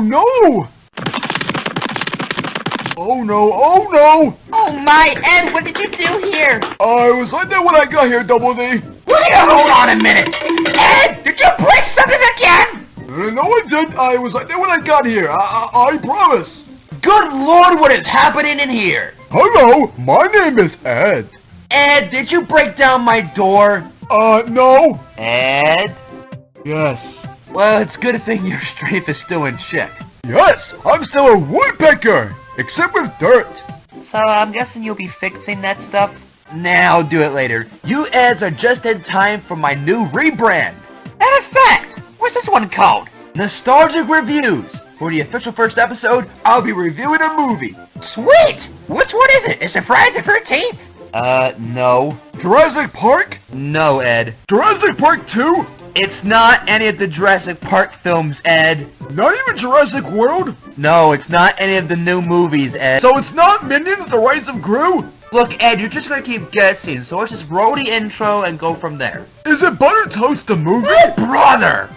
Oh no! Oh no, oh no! Oh my, Ed, what did you do here? I was like that when I got here, Double D. Wait, hold on a minute. Ed, did you break something again? No, I didn't. I was like that when I got here. I promise. Good Lord, what is happening in here? Hello, my name is Ed. Ed, did you break down my door? No. Ed? Yes. Well, it's a good thing your strength is still in check. Yes, I'm still a woodpecker, except with dirt. So I'm guessing you'll be fixing that stuff? Nah, I'll do it later. You Eds are just in time for my new rebrand. And in fact, what's this one called? Nostalgic Reviews. For the official first episode, I'll be reviewing a movie. Sweet! Which one is it? Is it Friday the 13th? No. Jurassic Park? No, Ed. Jurassic Park 2? It's not any of the Jurassic Park films, Ed. Not even Jurassic World? No, it's not any of the new movies, Ed. So it's not Minions: The Rise of Gru? Look, Ed, you're just gonna keep guessing, so let's just roll the intro and go from there. Is it Butter Toast the movie? Oh, brother!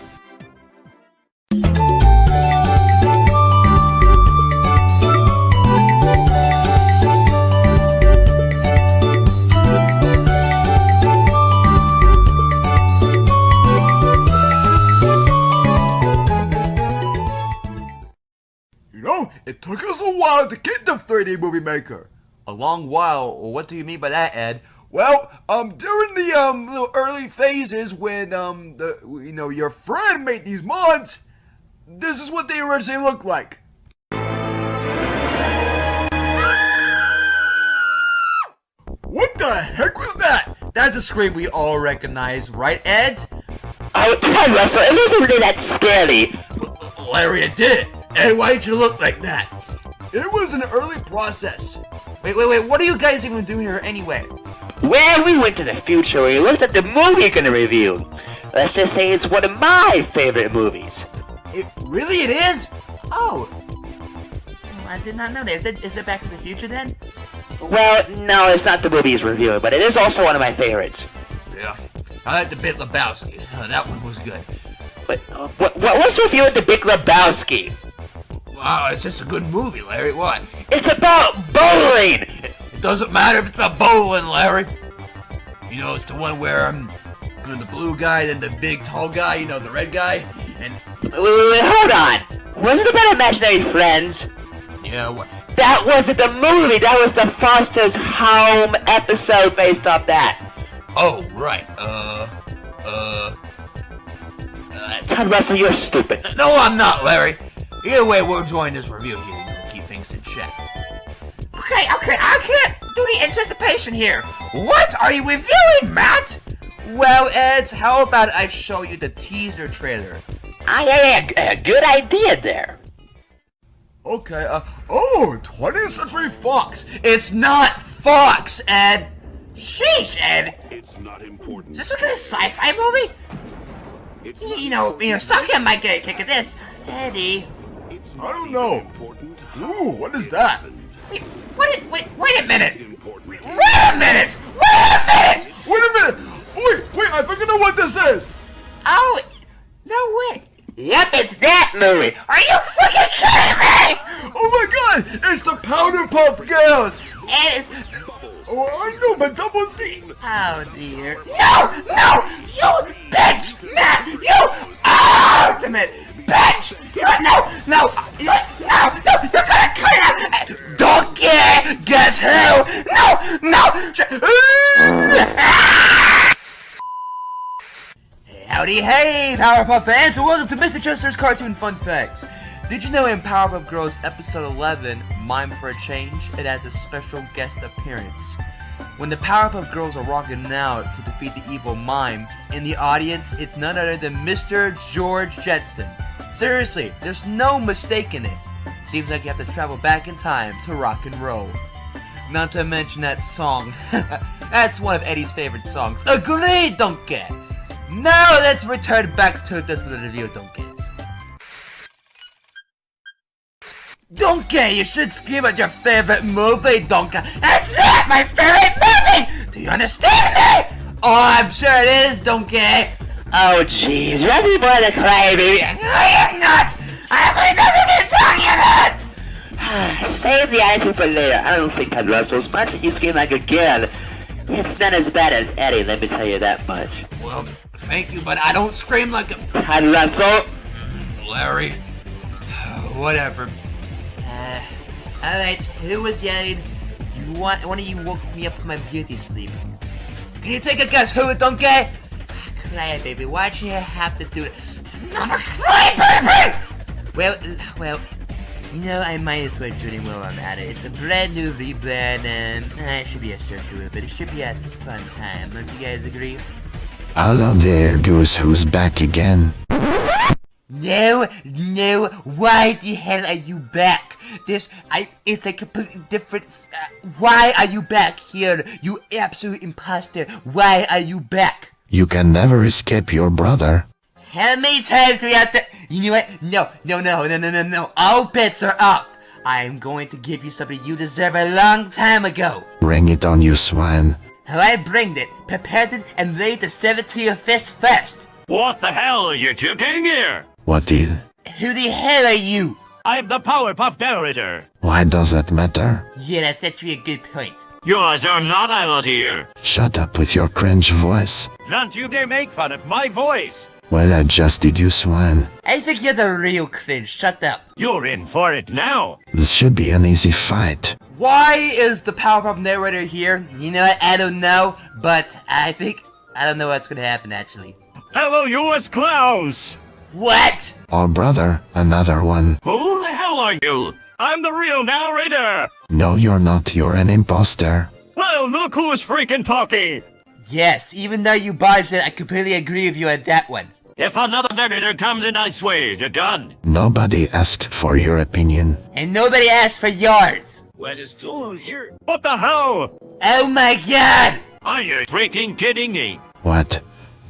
It took us a while to get the 3D Movie Maker. A long while? What do you mean by that, Ed? Well, during the little early phases when your friend made these mods, this is what they originally looked like. What the heck was that? That's a scream we all recognize, right, Ed? Oh, Ted Russell, it wasn't really that scary. Larry, it did it. Ed, why did you look like that? It was an early process. Wait, what are you guys even doing here anyway? Well, we went to the future and we looked at the movie you're gonna review. Let's just say it's one of my favorite movies. It is? Oh. I did not know that. Is it Back to the Future then? Well, no, it's not the movie he's reviewing, but it is also one of my favorites. Yeah. I like the Big Lebowski. That one was good. But what's your view of the Big Lebowski? Wow, it's just a good movie, Larry. What? It's about bowling! It doesn't matter if it's about bowling, Larry. You know, it's the one where, the blue guy, then the big tall guy, the red guy, and... Wait, hold on! Was it about imaginary friends? Yeah, what? That wasn't the movie, that was the Foster's Home episode based off that. Oh, right, Todd Russell, you're stupid. No, I'm not, Larry. Either way, we're enjoying this review here to keep things in check. Okay, I can't do the anticipation here. What are you reviewing, Matt? Well, Ed, how about I show you the teaser trailer? Yeah, good idea there. Okay, 20th Century Fox. It's not Fox, Ed. Sheesh, Ed. It's not important. Is this a sci-fi movie? Socket might get a kick at this. Eddie. I don't know. Ooh, what is that? Wait a minute. Wait a minute. Wait, I think I know what this is. Oh, no way. Yep, it's that movie. Are you freaking kidding me? Oh my god, it's the Powerpuff Girls. It is. Oh, I know, but Double D. Oh dear. No, you bitch, Matt, you ultimate bitch. You're gonna cut it out. Donkey, guess who? Howdy, hey, Powerpuff fans, and welcome to Mr. Chester's Cartoon Fun Facts. Did you know in Powerpuff Girls Episode 11, Mime for a Change, it has a special guest appearance? When the Powerpuff Girls are rocking out to defeat the evil Mime, in the audience, it's none other than Mr. George Jetson. Seriously, there's no mistaking it. Seems like you have to travel back in time to rock and roll. Not to mention that song. That's one of Eddie's favorite songs. Agreed, Donkey! Now let's return back to this review, Donkeys. Donkey, you should scream at your favorite movie, Donkey. That's not my favorite movie! Do you understand me? Oh, I'm sure it is, Donkey. Oh jeez, you're having more than a crybaby. I am not! Save the attitude for later. I don't think Todd Russell's much. You scream like a kid. It's not as bad as Eddie, let me tell you that much. Well, thank you, but I don't scream like a... Todd Russell? Larry. Whatever. Alright, who was yelling? One of you woke me up from my beauty sleep. Can you take a guess who, donkey? Crybaby, why'd you have to do it? I'm a crybaby! Well, you know, I might as well join in while I'm at it. It's a brand new rebrand, and it should be a start to it, but it should be a fun time. Don't you guys agree? Hello there, Goose Who's back again. No, why the hell are you back? It's a completely different, why are you back here? You absolute imposter, why are you back? You can never escape your brother. How many times do we have to, you know what, no, all bets are off. I'm going to give you something you deserve a long time ago. Bring it on, you swine. I bring it, prepared it, and laid the 7 to your fist first. What the hell are you two doing here? What did? Who the hell are you? I'm the Powerpuff narrator. Why does that matter? Yeah, that's actually a good point. Yours are not out here. Shut up with your cringe voice. Don't you dare make fun of my voice. Well adjusted, you swine. I think you're the real cringe, shut up. You're in for it now. This should be an easy fight. Why is the Powerpuff narrator here? You know what, I don't know, but I don't know what's gonna happen actually. Hello, you as clowns. What? Oh brother, another one. Who the hell are you? I'm the real narrator. No, you're not, you're an imposter. Well, look who's freaking talking. Yes, even though you barged it, I completely agree with you on that one. If another narrator comes in, I swear, you're done. Nobody asked for your opinion. And nobody asked for yours. What is going on here? What the hell? Oh my god! Are you freaking kidding me? What?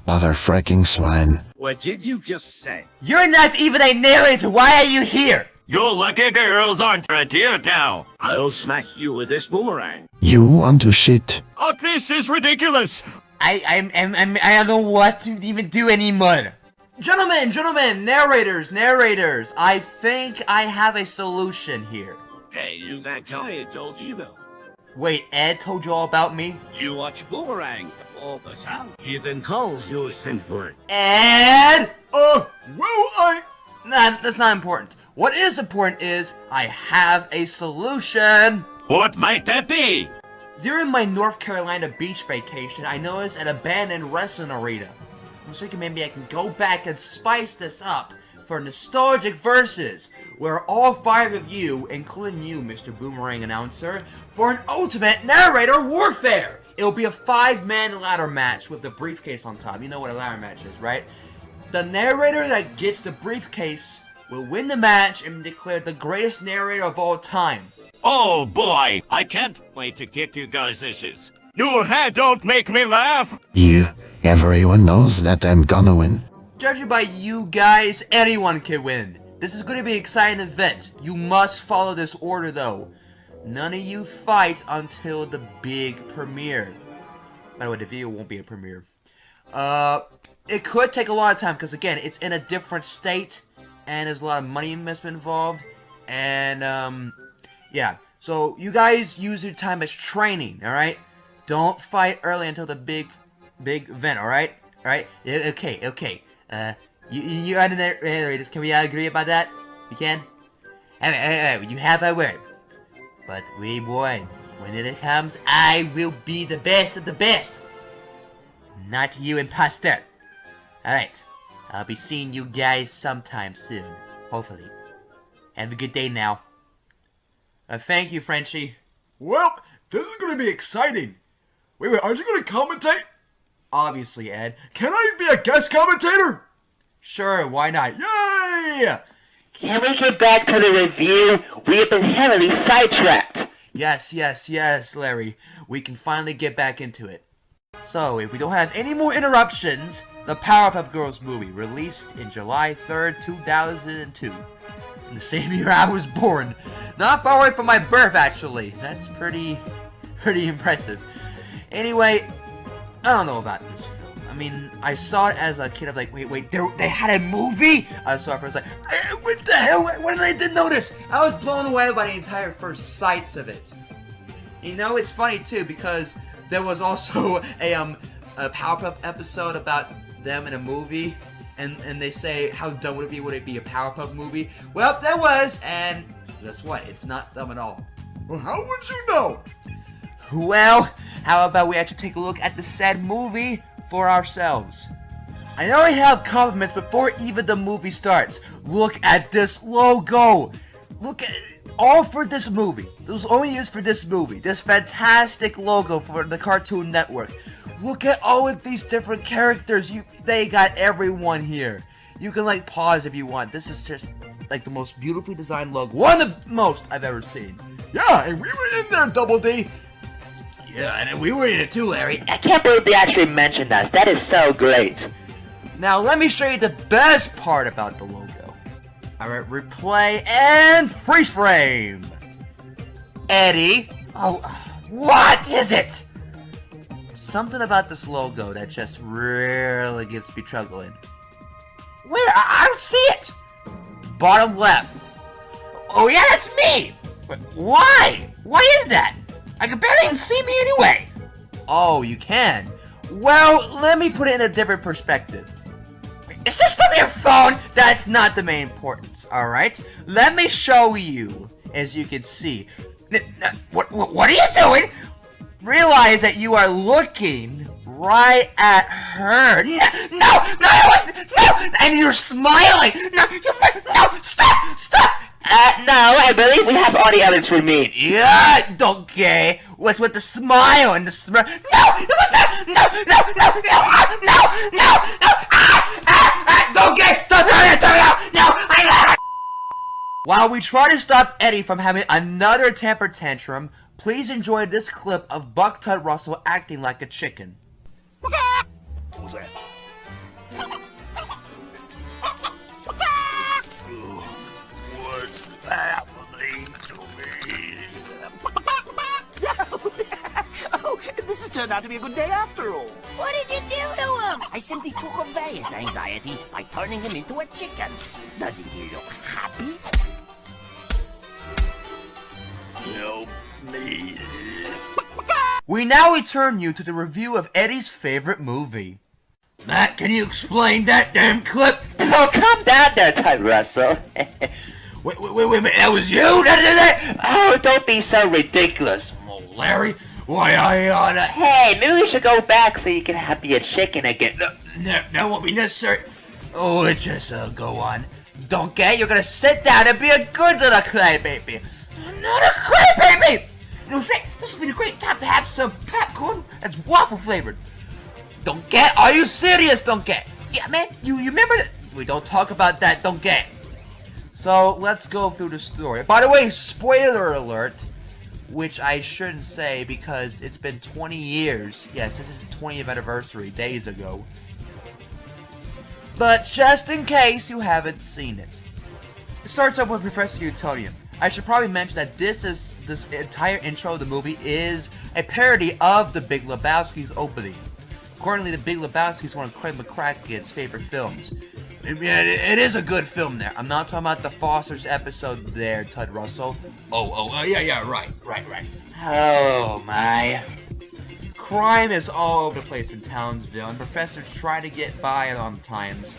Mother fricking swine. What did you just say? You're not even a narrator, why are you here? Your lucky girls aren't right here now. I'll smack you with this boomerang. You want to shit? Oh, this is ridiculous. I don't know what to even do anymore. Gentlemen, narrators, I think I have a solution here. Hey, you that guy I told you about. Wait, Ed told you all about me? You watch Boomerang all the time. He then calls you a sin for it. Ed! Well, Nah, that's not important. What is important is, I have a solution! What might that be? During my North Carolina beach vacation, I noticed an abandoned wrestling arena. I'm thinking maybe I can go back and spice this up for nostalgic verses, where all 5 of you, including you, Mr. Boomerang Announcer, for an ultimate narrator warfare! It'll be a 5-man ladder match with the briefcase on top. You know what a ladder match is, right? The narrator that gets the briefcase will win the match and be declared the greatest narrator of all time. Oh boy, I can't wait to kick you guys' issues. Your head don't make me laugh. Everyone knows that I'm gonna win. Judging by you guys, anyone can win. This is going to be an exciting event. You must follow this order though. None of you fight until the big premiere. By the way, the video won't be a premiere. It could take a lot of time because again, it's in a different state and there's a lot of money investment involved. And yeah. So you guys use your time as training, alright? Don't fight early until the big event, alright? Alright? Okay. You are the narrators. Can we agree about that? We can? Alright, you have our word. But we won. When it comes, I will be the best of the best. Not you, imposter. Alright. I'll be seeing you guys sometime soon. Hopefully. Have a good day now. Thank you, Frenchie. well, this is gonna be exciting. Wait, aren't you gonna commentate? Obviously, Ed. Can I be a guest commentator? Sure, why not? Yay! Can we get back to the review? We have been heavily sidetracked. Yes, Larry. We can finally get back into it. So, if we don't have any more interruptions, the Powerpuff Girls movie, released in July 3rd, 2002. In the same year I was born. Not far away from my birth, actually. That's pretty impressive. Anyway, I don't know about this film. I mean, I saw it as a kid. I'm like, wait, they had a movie? I saw it first, like, what the hell? When did I didn't notice? I was blown away by the entire first sights of it. You know, it's funny too because there was also a Powerpuff episode about them in a movie, and they say how dumb would it be a Powerpuff movie? Well, there was, and guess what? It's not dumb at all. Well, how would you know? Well, how about we actually take a look at the said movie for ourselves? I already have compliments before even the movie starts. Look at this logo. Look at it. All for this movie. It was only used for this movie. This fantastic logo for the Cartoon Network. Look at all of these different characters. They got everyone here. You can like pause if you want. This is just like the most beautifully designed logo. One of the most I've ever seen. Yeah, and we were in there, Double D. Yeah, and we were in it too, Larry. I can't believe they actually mentioned us. That is so great. Now let me show you the best part about the logo. Alright, replay and freeze frame. Eddie. Oh, what is it? Something about this logo that just really gets me chuckling. Where? I don't see it. Bottom left. Oh yeah, that's me. But why? Why is that? I can barely even see me anyway. Oh, you can? Well, let me put it in a different perspective. Is this from your phone? That's not the main importance, alright? Let me show you, as you can see. What are you doing? Realize that you are looking right at her. No, and you're smiling. No, stop. No, I believe we have all the evidence we need. Yeah, donkey. What's with the smile and the smile? No, it was not. No. Donkey, don't tell me out. No, While we try to stop Eddie from having another temper tantrum, please enjoy this clip of Buck Tut Russell acting like a chicken. What was that? What's happening to me? Oh, this has turned out to be a good day after all. What did you do to him? I simply took away his anxiety by turning him into a chicken. Doesn't he look happy? Help me. We now return you to the review of Eddie's favorite movie. Matt, can you explain that damn clip? Oh, calm down there, Todd Russell. Wait, that was you? Oh, don't be so ridiculous. Oh, Larry, why I oughta... Hey, maybe we should go back so you can have your chicken again. That won't be necessary. Oh, let's just go on. Donkey, you're gonna sit down and be a good little crybaby. Not a crybaby! No, this would be a great time to have some popcorn that's waffle flavored. Donkey, are you serious, Donkey? Yeah, man, you remember that? We don't talk about that, Donkey. So, let's go through the story. By the way, spoiler alert, which I shouldn't say because it's been 20 years. Yes, this is the 20th anniversary, days ago. But just in case you haven't seen it. It starts off with Professor Utonium. I should probably mention that this entire intro of the movie is a parody of The Big Lebowski's opening. Accordingly, The Big Lebowski is one of Craig McCracken's favorite films. It is a good film there. I'm not talking about the Foster's episode there, Tud Russell. Yeah, right. Oh, my. Crime is all over the place in Townsville, and Professor's trying to get by at all times.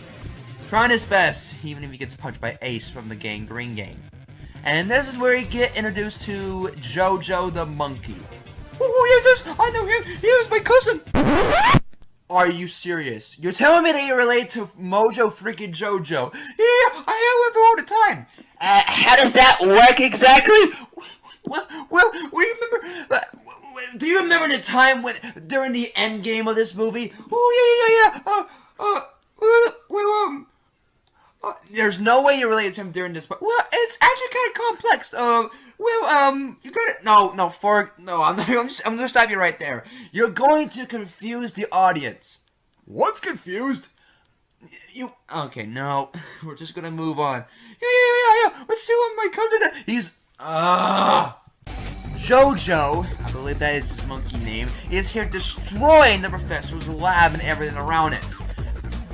Trying his best, even if he gets punched by Ace from the gang Green Gang. And this is where you get introduced to Jojo the Monkey. Who is this? I know him. He is my cousin. Are you serious? You're telling me that you're related to Mojo freaking Jojo? Yeah, I am with her all the time. How does that work exactly? Well, remember? Do you remember the time when during the end game of this movie? Oh yeah. There's no way you're related to him during this part. Well, it's actually kind of complex. You got it. I'm gonna stop you right there. You're going to confuse the audience. What's confused? Okay, no. We're just gonna move on. Yeah. Let's see what my cousin did. Jojo, I believe that is his monkey name, is here destroying the professor's lab and everything around it.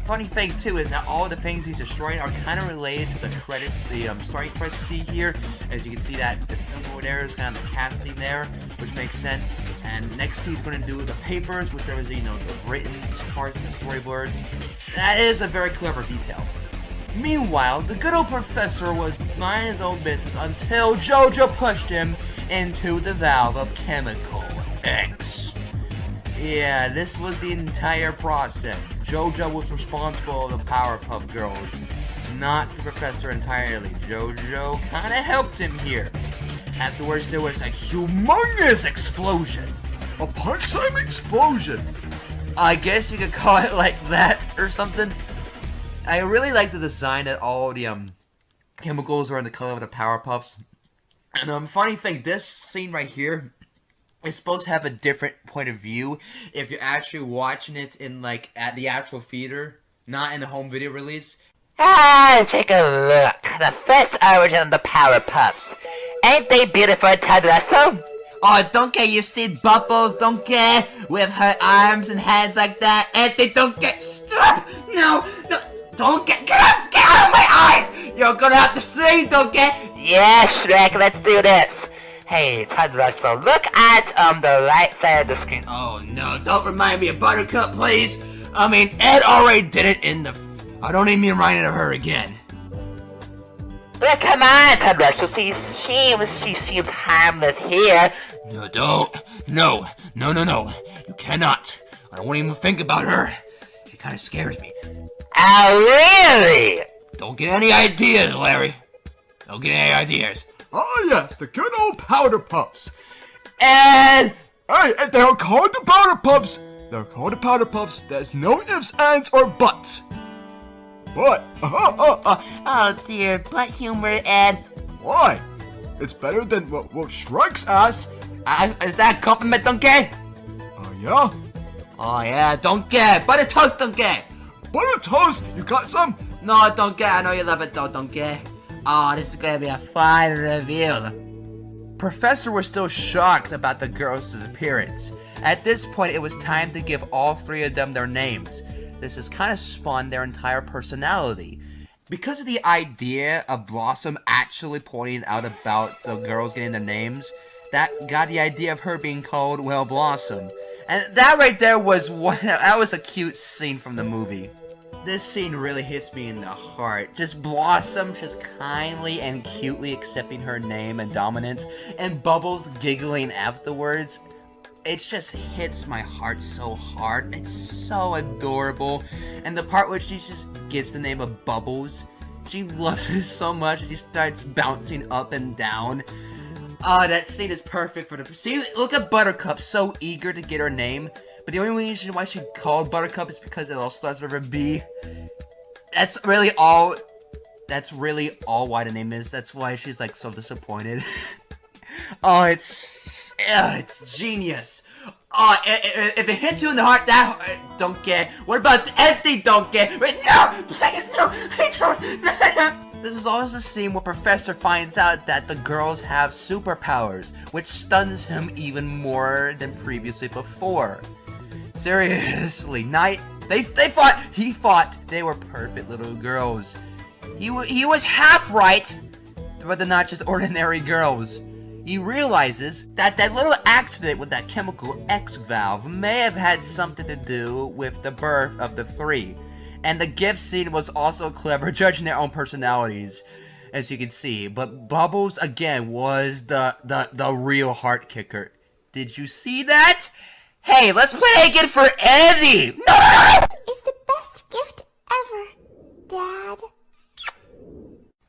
Funny thing too is that all the things he's destroying are kind of related to the credits, the starting credits you see here. As you can see that the film over there is kind of the casting there, which makes sense. And next he's going to do the papers, which are, you know, the written parts and the storyboards. That is a very clever detail. Meanwhile, the good old professor was minding his own business until Jojo pushed him into the valve of Chemical X. Yeah, this was the entire process. Jojo was responsible for the Powerpuff Girls, not the professor entirely. Jojo kinda helped him here. Afterwards, there was a humongous explosion. A punch-time explosion. I guess you could call it like that or something. I really like the design that all the chemicals are in the color of the Powerpuffs. And funny thing, this scene right here is supposed to have a different point of view if you're actually watching it in like at the actual theater, not in the home video release. Ah, take a look. The first origin of the Powerpuffs. Ain't they beautiful, Ted Russell? Oh, don't get you see Bubbles, don't get with her arms and hands like that, and they don't get stop. No, don't get out of my eyes. You're gonna have to see, don't get. Yeah, Shrek, let's do this. Hey, Ted Russell, look at the right side of the screen. Oh no, don't remind me of Buttercup, please. I mean, Ed already did it in the. I don't need me reminding of her again. Look, come on, Ted Russell. She seems harmless here. No, don't. No. You cannot. I don't want to even think about her. It kind of scares me. Oh, really? Don't get any ideas, Larry. Don't get any ideas. Oh yes, the good old Powder Puffs. And Hey, and they're called the Powder Puffs. They're called the Powder Puffs. There's no ifs, ands, or buts. What? Oh dear, butt humor, Ed. Why? It's better than what Shrek's ass. is that a compliment, Donkey? Yeah? Oh yeah, Donkey. Butter toast, Donkey. Butter toast, you got some? No, Donkey. I know you love it though, Donkey. Oh, this is gonna be a fine reveal. Professor was still shocked about the girls' disappearance. At this point, it was time to give all three of them their names. This has kind of spawned their entire personality. Because of the idea of Blossom actually pointing out about the girls getting their names, that got the idea of her being called, well, Blossom. And that right there was that was a cute scene from the movie. This scene really hits me in the heart. Just Blossom just kindly and cutely accepting her name and dominance, and Bubbles giggling afterwards. It just hits my heart so hard. It's so adorable. And the part where she just gets the name of Bubbles, she loves it so much, she starts bouncing up and down. Oh, that scene is perfect for the... See, look at Buttercup, so eager to get her name. But the only reason why she called Buttercup is because it all starts with a B. That's really all why the name is. That's why she's like so disappointed. Oh, it's genius. Oh, if it hits you in the heart, that don't get. What about the empty don't get? Wait, no, please, no, I don't. This is always the scene where Professor finds out that the girls have superpowers, which stuns him even more than previously before. Seriously, he thought they were perfect little girls. He was half right, but they're not just ordinary girls. He realizes that that little accident with that chemical X valve may have had something to do with the birth of the three. And the gift scene was also clever, judging their own personalities, as you can see. But Bubbles, again, was the real heart kicker. Did you see that? Hey, let's play again for Eddie! No! It's the best gift ever, Dad.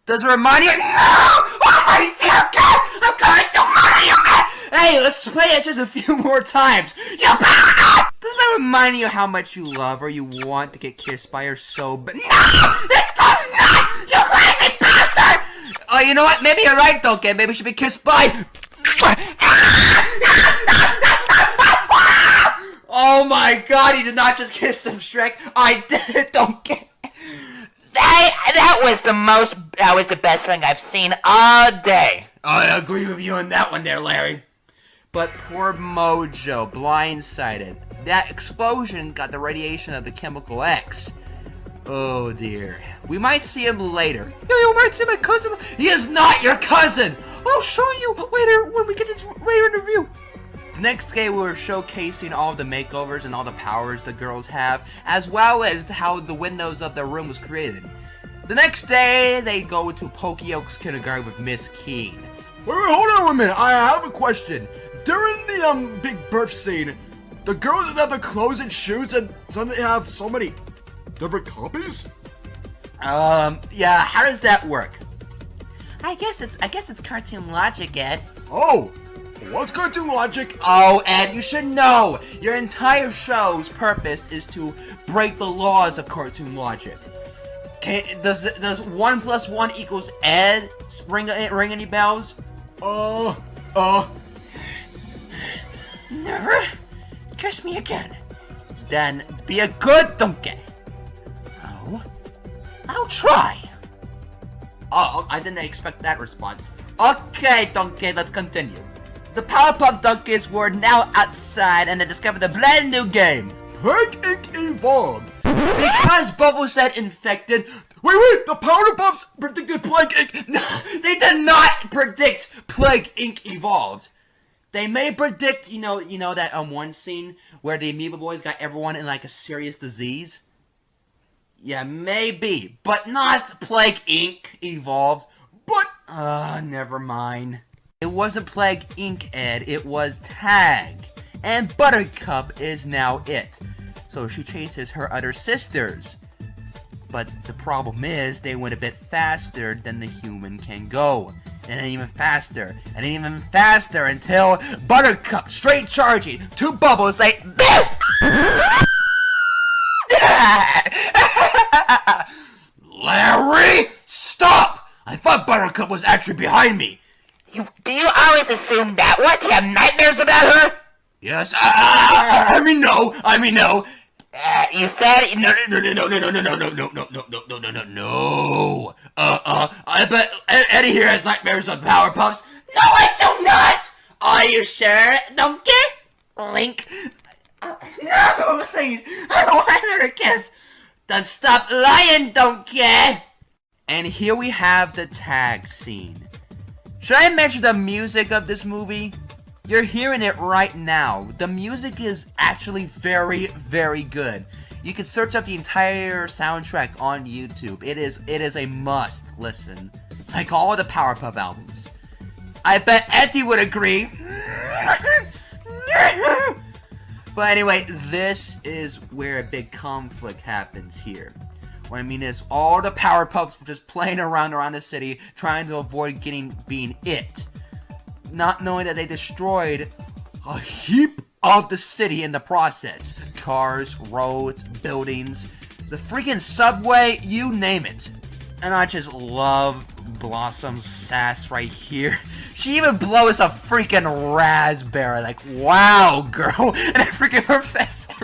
Does it remind you? No! Oh my dear God! I'm going to murder you! Hey, let's play it just a few more times. You better not! Does that remind you how much you love her, you want to get kissed by her so bad? No! It does not! You crazy bastard! Oh, you know what? Maybe you're right, Donkey. Maybe we should be kissed by... Oh my God, he did not just kiss some Shrek. I did it, Donkey. That was the best thing I've seen all day. I agree with you on that one there, Larry. But poor Mojo, blindsided. That explosion got the radiation of the chemical X. Oh dear. We might see him later. Yeah, you might see my cousin. He is not your cousin! I'll show you later when we get this later in the review. The next day we were showcasing all the makeovers and all the powers the girls have, as well as how the windows of their room was created. The next day, they go to Pokeoke's kindergarten with Miss Keen. Wait, hold on a minute. I have a question. During the big birth scene, the girls have their clothes and shoes, and suddenly have so many different copies? Yeah, how does that work? I guess it's cartoon logic, Ed. Oh, what's cartoon logic? Oh, Ed, you should know! Your entire show's purpose is to break the laws of cartoon logic. Does 1 + 1 = Ed ring any bells? Never kiss me again. Then be a good donkey. Oh, I'll try. Oh, I didn't expect that response. Okay, donkey, let's continue. The Powerpuff Donkeys were now outside and they discovered a brand new game. Plague Inc. Evolved. Because Bubble said infected. Wait, the Powerpuffs predicted Plague Inc. No, they did not predict Plague Inc. Evolved. They may predict, you know that one scene where the Amoeba Boys got everyone in like a serious disease? Yeah, maybe, but not Plague Inc. Evolved. But, never mind. It wasn't Plague Inc., Ed, it was Tag. And Buttercup is now it. So she chases her other sisters. But the problem is, they went a bit faster than the human can go. And then even faster, and then even faster until Buttercup, straight charging, 2 bubbles, like Larry, stop! I thought Buttercup was actually behind me. Do you always assume that? What? Do you have nightmares about her? Yes, I mean no. You said No. I bet Eddie here has nightmares of Powerpuffs. No, I do not. Are you sure, Donkey? Link. No, please. I don't want her to kiss. Then stop lying, Donkey. And here we have the tag scene. Should I mention the music of this movie? You're hearing it right now. The music is actually very, very good. You can search up the entire soundtrack on YouTube. It is a must listen. Like all the Powerpuff albums. I bet Eddie would agree. But anyway, this is where a big conflict happens here. What I mean is, all the Powerpuffs were just playing around the city, trying to avoid being it. Not knowing that they destroyed a heap of the city in the process. Cars, roads, buildings, the freaking subway, you name it. And I just love Blossom's sass right here. She even blows a freaking raspberry, like, wow, girl. And a freaking professor.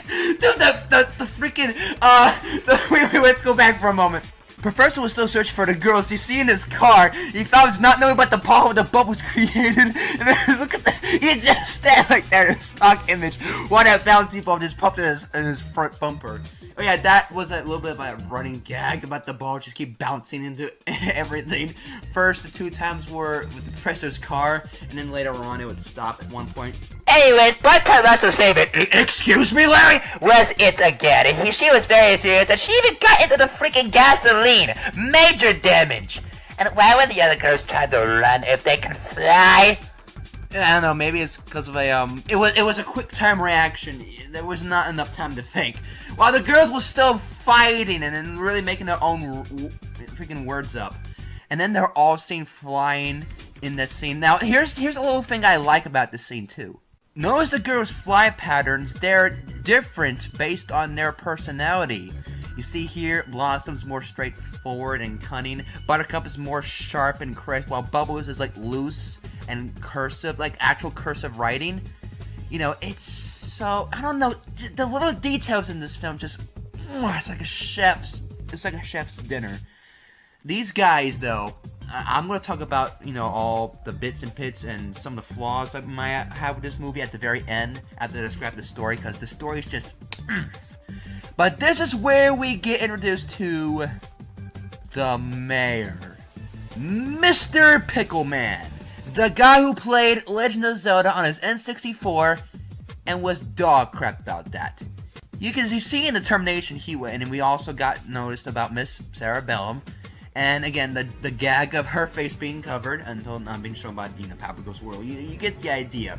Dude, the freaking, wait, let's go back for a moment. Professor was still searching for the girls. You see in his car, he found not knowing about the power the bubbles created. And then look at that, he just stand like that in a stock image. While that bouncy ball just popped in his front bumper. Oh yeah, that was a little bit of a running gag about the ball just keep bouncing into everything. First, the 2 times were with the professor's car, and then later on it would stop at one point. Anyways, but Russell's favorite, Excuse me, Larry? was it again. She was very furious, and she even got into the freaking gasoline. Major damage. And why would the other girls try to run if they can fly? I don't know, maybe it's because of a, it was a quick time reaction. There was not enough time to think. While the girls were still fighting and then really making their own freaking words up. And then they're all seen flying in this scene. Now, here's a little thing I like about this scene, too. Notice the girls' fly patterns, they're different based on their personality. You see here, Blossom's more straightforward and cunning. Buttercup is more sharp and crisp, while Bubbles is like loose and cursive, like actual cursive writing. You know, it's so, I don't know, the little details in this film just, it's like a chef's dinner. These guys, though, I'm going to talk about, all the bits and pits and some of the flaws I might have with this movie at the very end after I describe the story, because the story is just... But this is where we get introduced to the mayor. Mr. Pickleman. The guy who played Legend of Zelda on his N64 and was dog crap about that. You can see in the termination he went, and we also got noticed about Miss Sarah Bellum. And again, the gag of her face being covered until not being shown by Powerpuff Girls World. You get the idea.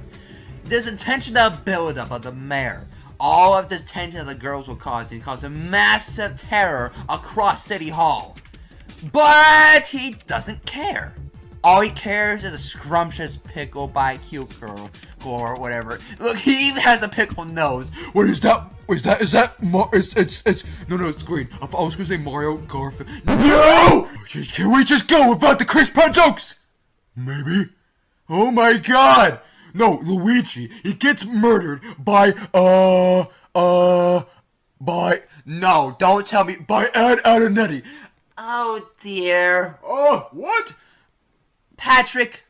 This intentional build-up of the mayor. All of this tension that the girls will cause. It causes a massive terror across City Hall. But he doesn't care. All he cares is a scrumptious pickle by a cute girl or whatever. Look, he even has a pickle nose. Wait, is that it's green. I was gonna say Mario Garfield. No! Can we just go without the Chris Pratt jokes? Maybe. Oh my god! No, Luigi, he gets murdered by, No, don't tell me. by Ed Edd N Eddy. Oh dear. Oh, what? Patrick,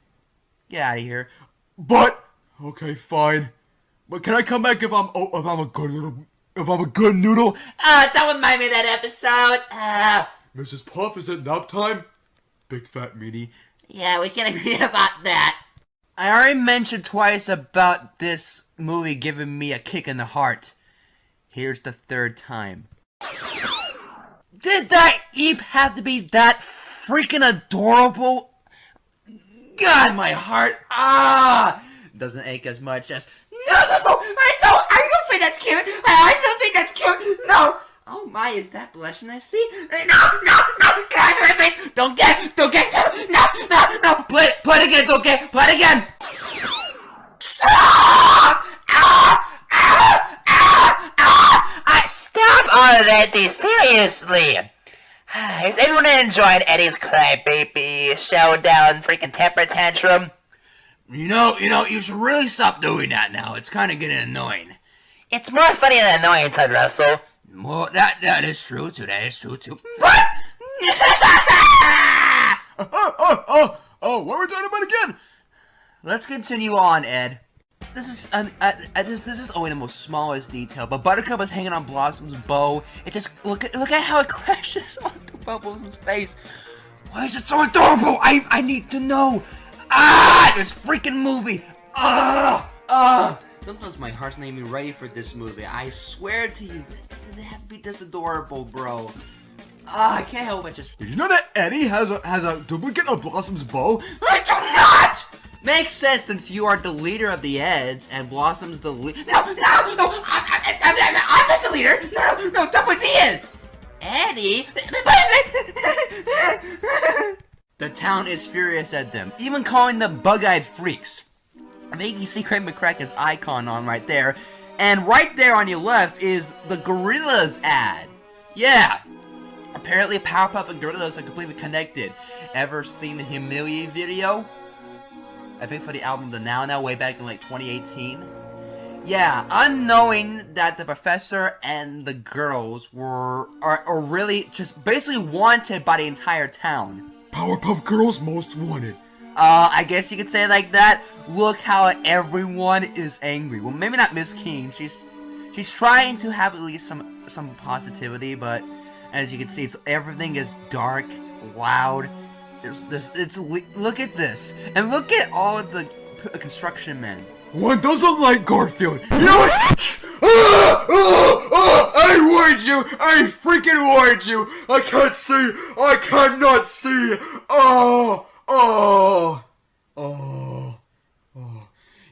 get out of here. But, okay, fine. But can I come back if I'm a good noodle? Don't remind me of that episode. Mrs. Puff, is it nap time? Big fat meanie. Yeah, we can agree about that. I already mentioned twice about this movie giving me a kick in the heart. Here's the third time. Did that Eep have to be that freaking adorable? God, my heart, doesn't ache as much as... No, I don't think that's cute. I don't think that's cute. No. Oh my, is that blushing I see? No, get out of my face. Don't get, no. Play it again, play it again. Stop! Stop already, seriously. Is everyone enjoying Eddie's crybaby showdown freaking temper tantrum? You should really stop doing that now. It's kind of getting annoying. It's more funny than annoying, Ted Russell. Well, that is true too. What? What were we talking about again? Let's continue on, Ed. This is only the most smallest detail, but Buttercup is hanging on Blossom's bow. It just look at how it crashes onto Bubbles' face. Why is it so adorable? I need to know. This freaking movie. Sometimes my heart's not even ready for this movie. I swear to you, it have to be this adorable, bro. I can't help but just... Did you know that Eddie has a duplicate of Blossom's bow? I do not! Makes sense since you are the leader of the Eds and Blossom's the leader. No, I'm not the leader. No, that's what he is. Eddie. The town is furious at them, even calling them bug-eyed freaks. I think you see Craig McCracken's icon on right there, and right there on your left is the Gorillaz ad. Yeah, apparently Powerpuff and Gorillaz are completely connected. Ever seen the Humiliate video? I think for the album The Now way back in like 2018. Yeah, unknowing that the professor and the girls are really just basically wanted by the entire town. Powerpuff Girls Most Wanted. I guess you could say it like that. Look how everyone is angry. Well, maybe not Miss King. She's trying to have at least some positivity, but as you can see, everything is dark, loud. Look at this, and look at all of the construction men. One doesn't like Garfield. You know what? I warned you! I freaking warned you! I can't see! I cannot see!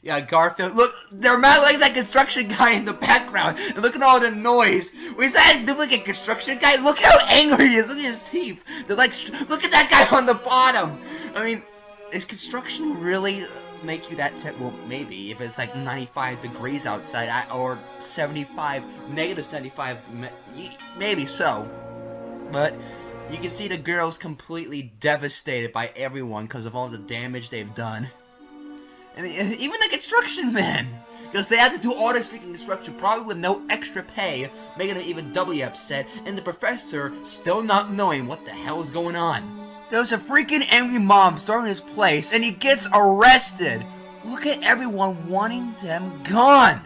Yeah, Garfield. Look, they're mad like that construction guy in the background. And look at all the noise. Was that a duplicate construction guy? Look how angry he is. Look at his teeth. They're like, look at that guy on the bottom. I mean, is construction really make you that well, maybe if it's like 95 degrees outside or negative 75, maybe so. But you can see the girls completely devastated by everyone because of all the damage they've done. And even the construction men, because they had to do all this freaking construction, probably with no extra pay, making them even doubly upset, and the professor still not knowing what the hell is going on. There's a freaking angry mom storming his place, and he gets arrested. Look at everyone wanting them gone.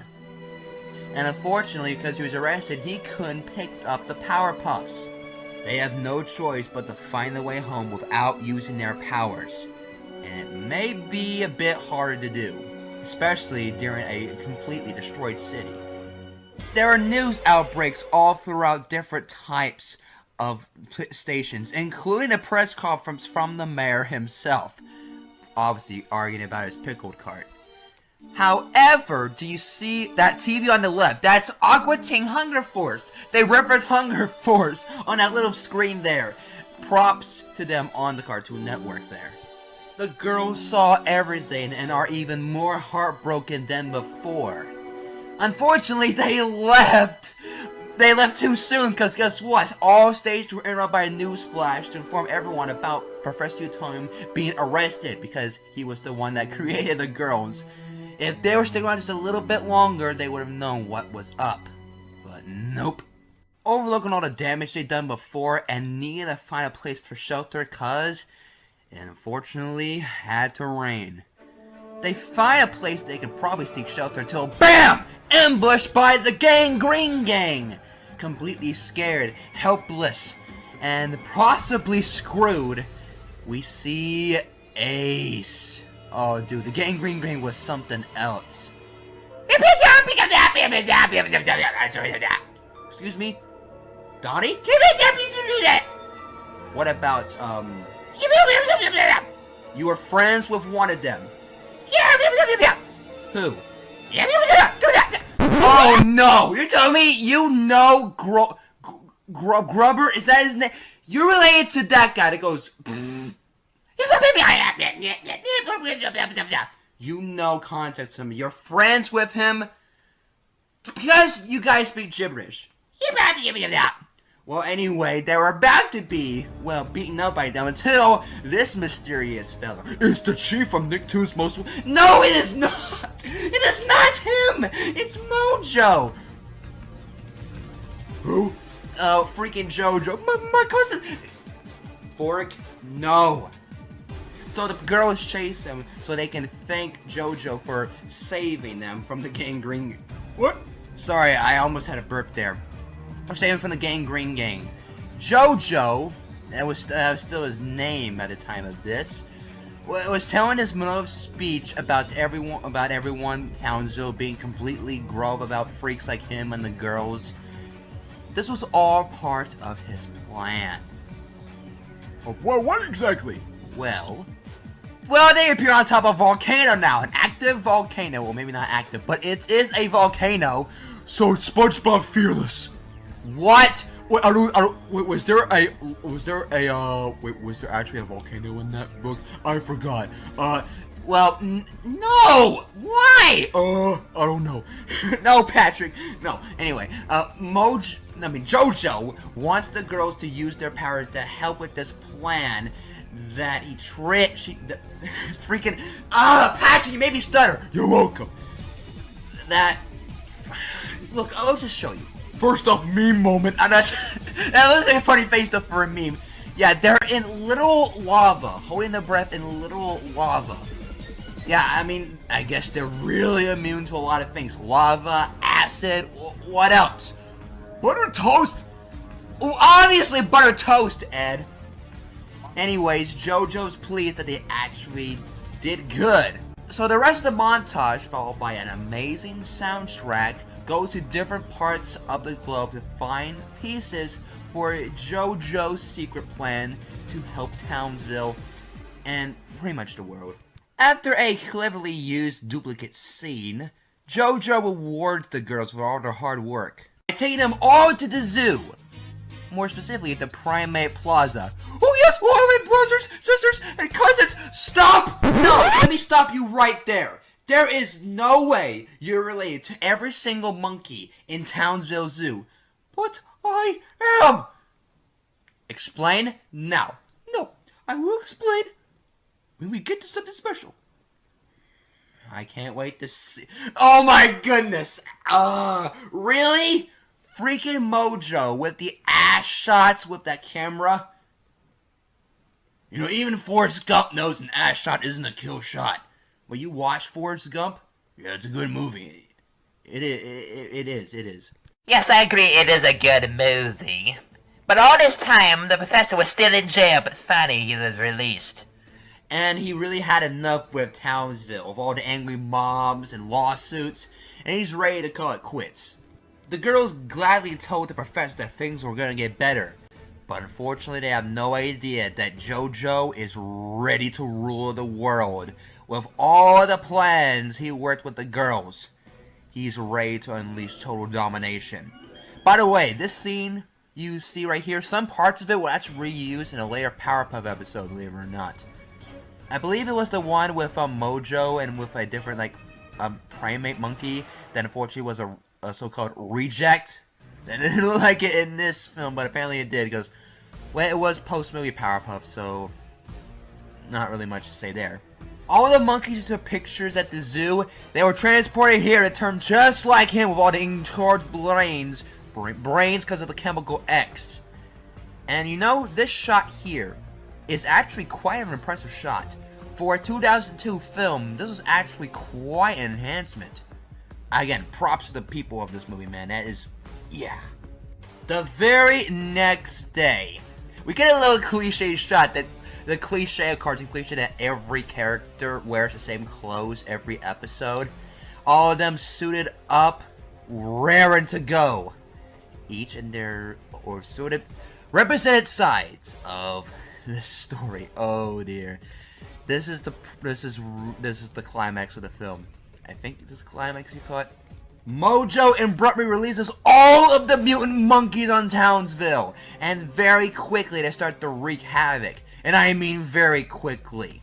And unfortunately, because he was arrested, he couldn't pick up the Powerpuffs. They have no choice but to find their way home without using their powers. And it may be a bit harder to do, especially during a completely destroyed city. There are news outbreaks all throughout different types of stations, including a press conference from the mayor himself, obviously arguing about his pickled cart. However, do you see that TV on the left? That's Aqua Teen Hunger Force. They reference Hunger Force on that little screen there. Props to them on the Cartoon Network there. The girls saw everything and are even more heartbroken than before. Unfortunately, they left. They left too soon, because guess what? All stages were interrupted by a news flash to inform everyone about Professor Utonium being arrested, because he was the one that created the girls. If they were sticking around just a little bit longer, they would have known what was up. But nope. Overlooking all the damage they'd done before and needed to find a place for shelter, cause it unfortunately had to rain. They find a place they could probably seek shelter until BAM! Ambushed by the Green Gang! Completely scared, helpless, and possibly screwed, we see Ace. Oh, dude, the Green Gang was something else. Excuse me? Donnie? What about, you were friends with one of them. Who? Oh no! You're telling me you know Grubber? Is that his name? You're related to that guy that goes. You know context of him. You're friends with him because you guys speak gibberish. Well, anyway, they were about to be, well, beaten up by them until this mysterious fellow. It's the chief from Nicktoons Most... No, it is not! It is not him! It's Mojo! Who? Oh, freaking Jojo. My cousin! Fork? No. So the girls chase him so they can thank Jojo for saving them from the Green... What? Sorry, I almost had a burp there. Or saving from the Green Gang. Jojo, that was still his name at the time of this, was telling his monologue speech about everyone Townsville being completely grove about freaks like him and the girls. This was all part of his plan. Well, what exactly? Well, they appear on top of a volcano now, an active volcano. Well, maybe not active, but it is a volcano. So it's SpongeBob Fearless. What? Wait, was there actually a volcano in that book? I forgot. Well, no! Why? I don't know. No, Patrick. No. Anyway, Jojo wants the girls to use their powers to help with this plan that Patrick, you made me stutter. You're welcome. Look, I'll just show you. First off, meme moment. That looks like a funny face stuff for a meme. Yeah, they're in literal lava, holding their breath in literal lava. Yeah, I mean, I guess they're really immune to a lot of things. Lava, acid, what else? Butter toast? Well, obviously butter toast, Ed. Anyways, Jojo's pleased that they actually did good. So the rest of the montage, followed by an amazing soundtrack, go to different parts of the globe to find pieces for Jojo's secret plan to help Townsville and pretty much the world. After a cleverly used duplicate scene, Jojo rewards the girls for all their hard work by taking them all to the zoo. More specifically, at the Primate Plaza. Oh yes, all my brothers, sisters, and cousins! Stop! No, let me stop you right there. There is no way you're related to every single monkey in Townsville Zoo. But I am! Explain now. No, I will explain when we get to something special. I can't wait to see. Oh my goodness! Really? Freaking Mojo with the ass shots with that camera? You know, even Forrest Gump knows an ass shot isn't a kill shot. Well, you watch Forrest Gump? Yeah, it's a good movie. It is. Yes, I agree it is a good movie. But all this time, the professor was still in jail, but finally he was released. And he really had enough with Townsville, of all the angry mobs and lawsuits, and he's ready to call it quits. The girls gladly told the professor that things were gonna get better, but unfortunately they have no idea that JoJo is ready to rule the world. With all the plans he worked with the girls, he's ready to unleash total domination. By the way, this scene you see right here, some parts of it were actually reused in a later Powerpuff episode, believe it or not. I believe it was the one with Mojo and with a different, primate monkey that unfortunately was a so-called reject. That didn't look like it in this film, but apparently it did, because, well, it was post-movie Powerpuff, so not really much to say there. All the monkeys took pictures at the zoo. They were transported here to turn just like him with all the in-charge brains because of the chemical X. And you know, this shot here is actually quite an impressive shot. For a 2002 film, this was actually quite an enhancement. Again, props to the people of this movie, man. That is, yeah. The very next day, we get a little cliche shot that the cliche, a cartoon cliche, that every character wears the same clothes every episode. All of them suited up, raring to go. Each in their, or suited, represented sides of this story. Oh dear. This is the climax of the film. I think this is the climax you call it. Mojo abruptly releases all of the mutant monkeys on Townsville, and very quickly they start to wreak havoc. And I mean very quickly.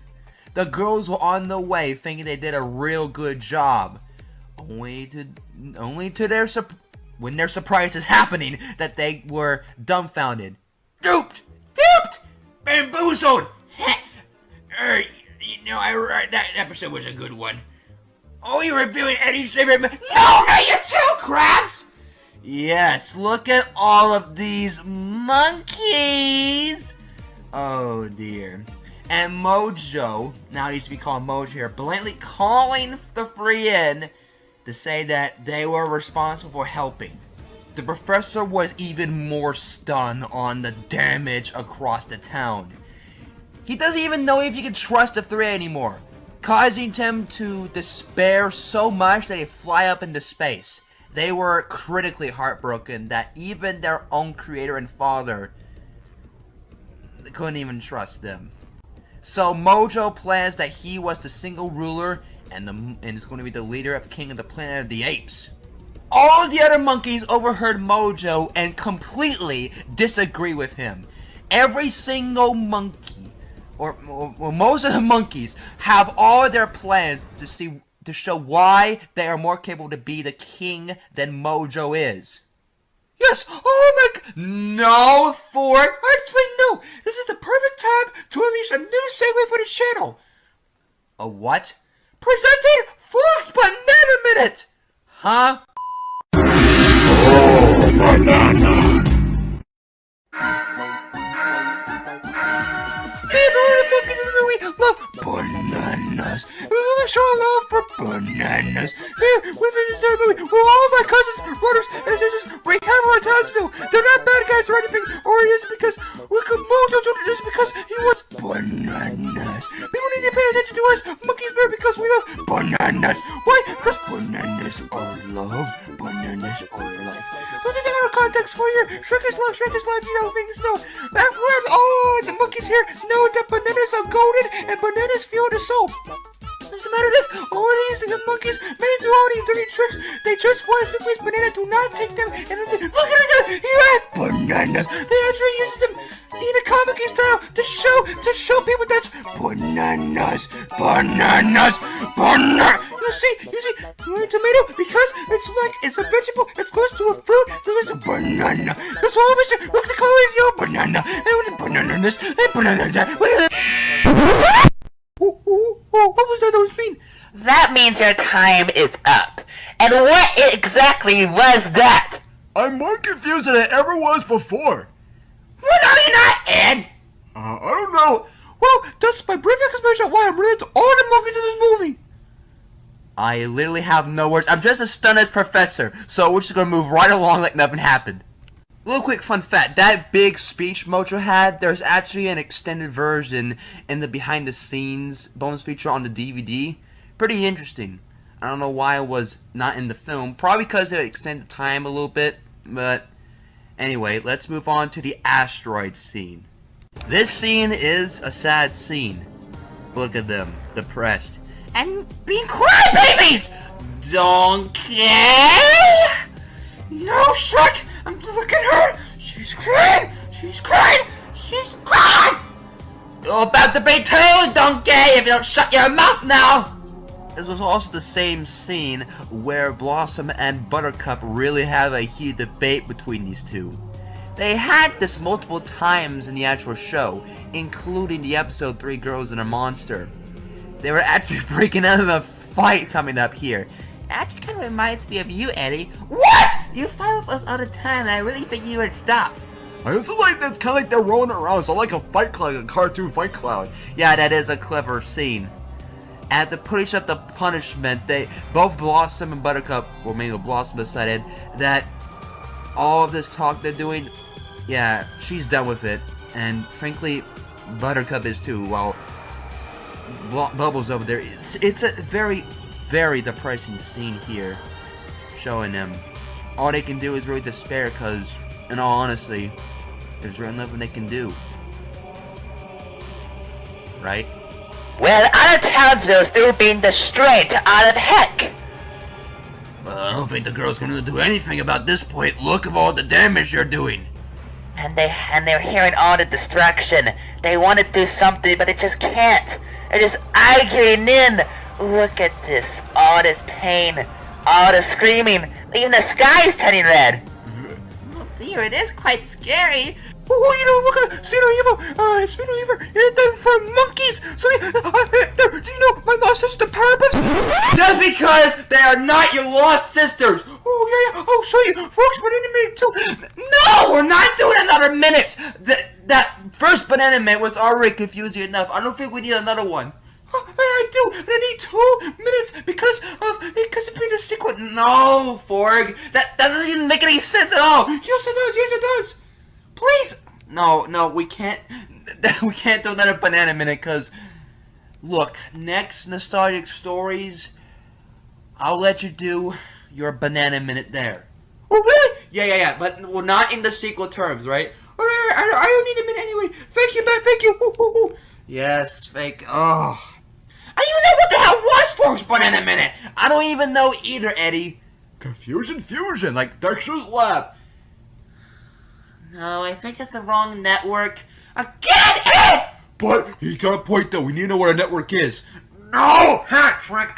The girls were on the way thinking they did a real good job. Only to their when their surprise is happening that they were dumbfounded. Duped! Bamboozled! That episode was a good one. Oh, you're reviewing Eddie's favorite No, not you too, Krabs! Yes, look at all of these monkeys! Oh dear. And Mojo, now he used to be called Mojo here, blatantly calling the three in to say that they were responsible for helping. The professor was even more stunned on the damage across the town. He doesn't even know if he can trust the three anymore, causing them to despair so much that they fly up into space. They were critically heartbroken that even their own creator and father couldn't even trust them. So Mojo plans that he was the single ruler and is going to be the leader of King of the Planet of the Apes. All the other monkeys overheard Mojo and completely disagree with him. Every single monkey, or most of the monkeys, have all their plans to show why they are more capable to be the king than Mojo is. Yes! Oh my god! No, Ford! Actually, no! This is the perfect time to unleash a new segue for the channel! A what? Presenting Fork's Banana Minute! Huh? Oh, banana! Monkeys in the movie love bananas. We're gonna show love for bananas. Here, with this movie, well, all my cousins, brothers, and sisters wreak havoc on Townsville. They're not bad guys or anything, or it is because we could Mojo just because he wants bananas. People need to pay attention to us monkeys better because we love bananas. Why? Because bananas are love. Bananas are life. What's the other context for you? Shrek is love, Shrek is life, you know, things no. I'm glad all the monkeys here know that bananas are golden and bananas fuel the soul. Doesn't matter that all these monkeys may do all these dirty tricks. They just want to squeeze banana. Do not take them. And then look at it. He has bananas. They actually uses them in a comic style to show people that's bananas. You see, tomato because it's a vegetable. It's close to a fruit. It's a banana. Because all of us look the color is your banana. And banana this and banana that. What was that nose mean? That means your time is up. And what exactly was that? I'm more confused than I ever was before. Well, no, you're not, Ed. I don't know. What Well, that's my brief explanation why I'm related to all the monkeys in this movie. I literally have no words. I'm just as stunned as Professor, so we're just gonna move right along like nothing happened. Little quick fun fact, that big speech Mojo had, there's actually an extended version in the behind the scenes bonus feature on the DVD. Pretty interesting. I don't know why it was not in the film, probably because it extended time a little bit, but anyway, let's move on to the asteroid scene. This scene is a sad scene. Look at them, depressed. And being crybabies! Donkey! No, Shrek! Look at her! She's crying! She's crying! She's crying! You're about to be too, Donkey, if you don't shut your mouth now! This was also the same scene where Blossom and Buttercup really have a heated debate between these two. They had this multiple times in the actual show, including the episode 3 Girls and a Monster. They were actually breaking out in a fight coming up here. Actually kind of reminds me of you, Eddie. What? You fight with us all the time, and I really think you would stop. I also like that's kind of like they're rolling around, so like a fight cloud, a cartoon fight cloud. Yeah, that is a clever scene. At the push up the punishment, both Blossom and Buttercup, or mainly Blossom, decided that all of this talk they're doing, yeah, she's done with it. And frankly, Buttercup is too, while Bubbles over there. It's a very, very depressing scene here, showing them all they can do is really despair, because, in all honesty, there's really nothing they can do. Right? Well, out of Townsville still being destroyed out of heck. Well, I don't think the girl's gonna do anything about this point. Look at all the damage you're doing. And they're hearing all the destruction. They want to do something, but they just can't. They're just arguing in. Look at this. All this pain. All the screaming. Even the sky is turning red. Oh dear, it is quite scary. Oh, you know, look at Sino Evil. It's Sino Evil. They're for monkeys. So, do you know my lost sister, the Powerpuffs? Just because they are not your lost sisters. Oh, yeah. I'll show you. Folks, Banana Minute too. No, we're not doing another minute. That first Banana Minute was already confusing enough. I don't think we need another one. I do, and I need 2 minutes because of being a sequel. No, Forg. That doesn't even make any sense at all. Yes, it does. Please. No, we can't. We can't do another Banana Minute, because, look, next Nostalgic Stories, I'll let you do your Banana Minute there. Oh, really? Yeah, but we're not in the sequel terms, right? Alright, I don't need a minute anyway. Thank you, man, thank you. Yes, fake. Oh. I don't even know what the hell was Fork's Banana Minute. I don't even know either, Eddie. Confusion Fusion, like Dexter's Lab. No, I think it's the wrong network. Again! But he got a point though. We need to know where our network is. No! Ha! Shrek,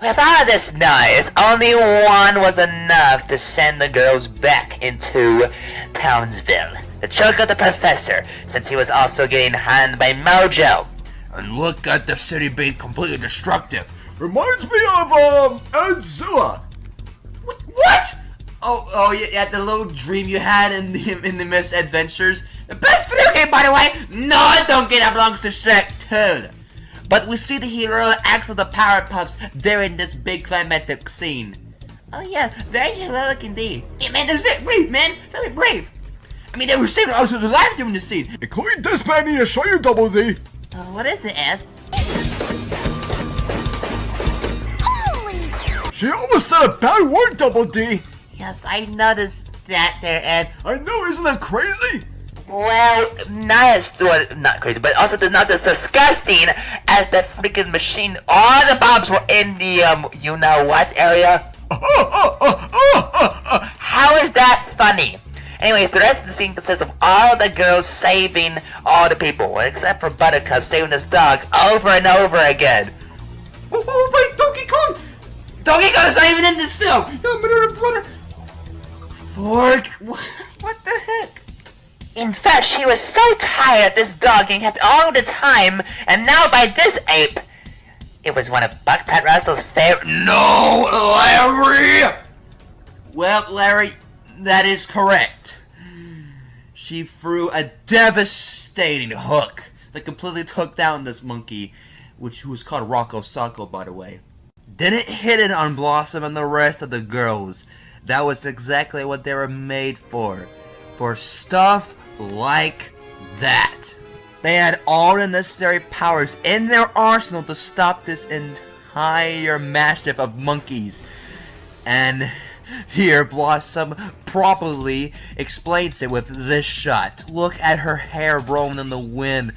With all this noise, only one was enough to send the girls back into Townsville. To choke out the professor, since he was also getting handled by Mojo. And look at the city being completely destructive. Reminds me of Edzilla. What? Oh, yeah, the little dream you had in the Misadventures. The best video game, by the way. No, I don't get that belongs to Shrek too. But we see the hero acts of the Powerpuffs during this big climactic scene. Oh yeah, very heroic indeed. Yeah, man, they're very brave, man. Very brave. I mean, they were saving us alive during the scene. Including this man, I need to show you, Double D. What is it, Ed? She almost said a bad word, Double D. Yes, I noticed that there, Ed. I know, isn't that crazy? Well, not crazy, but also not as disgusting as the freaking machine. All the bombs were in the, you-know-what area. How is that funny? Anyway, the rest of the scene consists of all the girls saving all the people, except for Buttercup saving this dog over and over again. Oh, my Donkey Kong! Donkey Kong's not even in this film! Yeah, my little brother. Fork, what the heck? In fact, she was so tired of this dog getting kept all the time, and now by this ape. It was one of Bucktat Russell's favorite. No, Larry! Well, Larry, that is correct. she threw a devastating hook that completely took down this monkey, who was called Rocco Sacco, by the way. Then it hit it on Blossom and the rest of the girls. That was exactly what they were made for stuff like that. They had all the necessary powers in their arsenal to stop this entire mastiff of monkeys. And here Blossom properly explains it with this shot. Look at her hair rolling in the wind.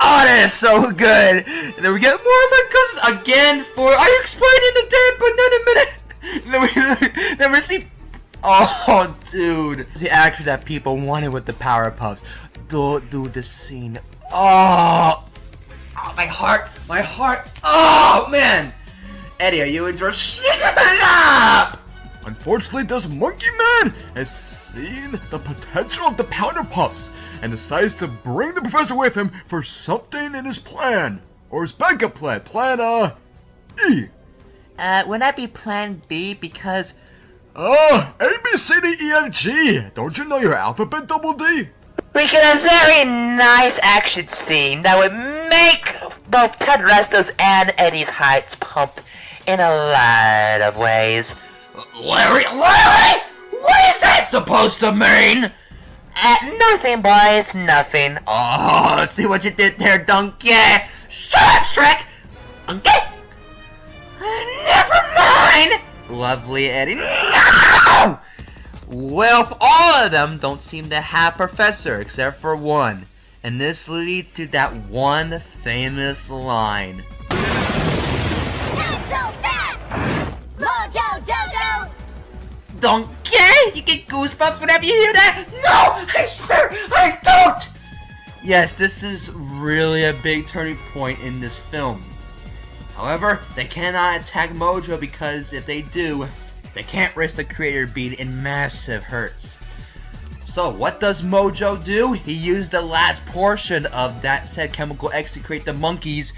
Oh, that is so good. And then we get more of my cousins again for, are you explaining the damn banana minute? Then we see, oh dude, it's the actor that people wanted with the Powerpuffs. Dude, this scene, oh, my heart, oh man. Eddie, are you enjoying? Shut up! Unfortunately, this monkey man has seen the potential of the Powerpuffs and decides to bring the professor with him for something in his plan. Or his backup plan. Plan, E. Would that be plan B? Because... A, B, C, D, E, F, G. Don't you know your alphabet, Double D? We get a very nice action scene that would make both Ted Resto's and Eddie's hearts pump in a lot of ways. Larry? What is that supposed to mean? Nothing, boys, nothing. Oh, let's see what you did there, Donkey. Shut up, Shrek. Okay. Never mind. Lovely Eddie. No! Well, all of them don't seem to have Professor except for one. And this leads to that one famous line. Not so fast! Mojo Jojo! Donkey, you get goosebumps whenever you hear that? No, I swear, I don't! Yes, this is really a big turning point in this film. However, they cannot attack Mojo because if they do, they can't risk the creator being in massive hurts. So what does Mojo do? He used the last portion of that said chemical X to create the monkeys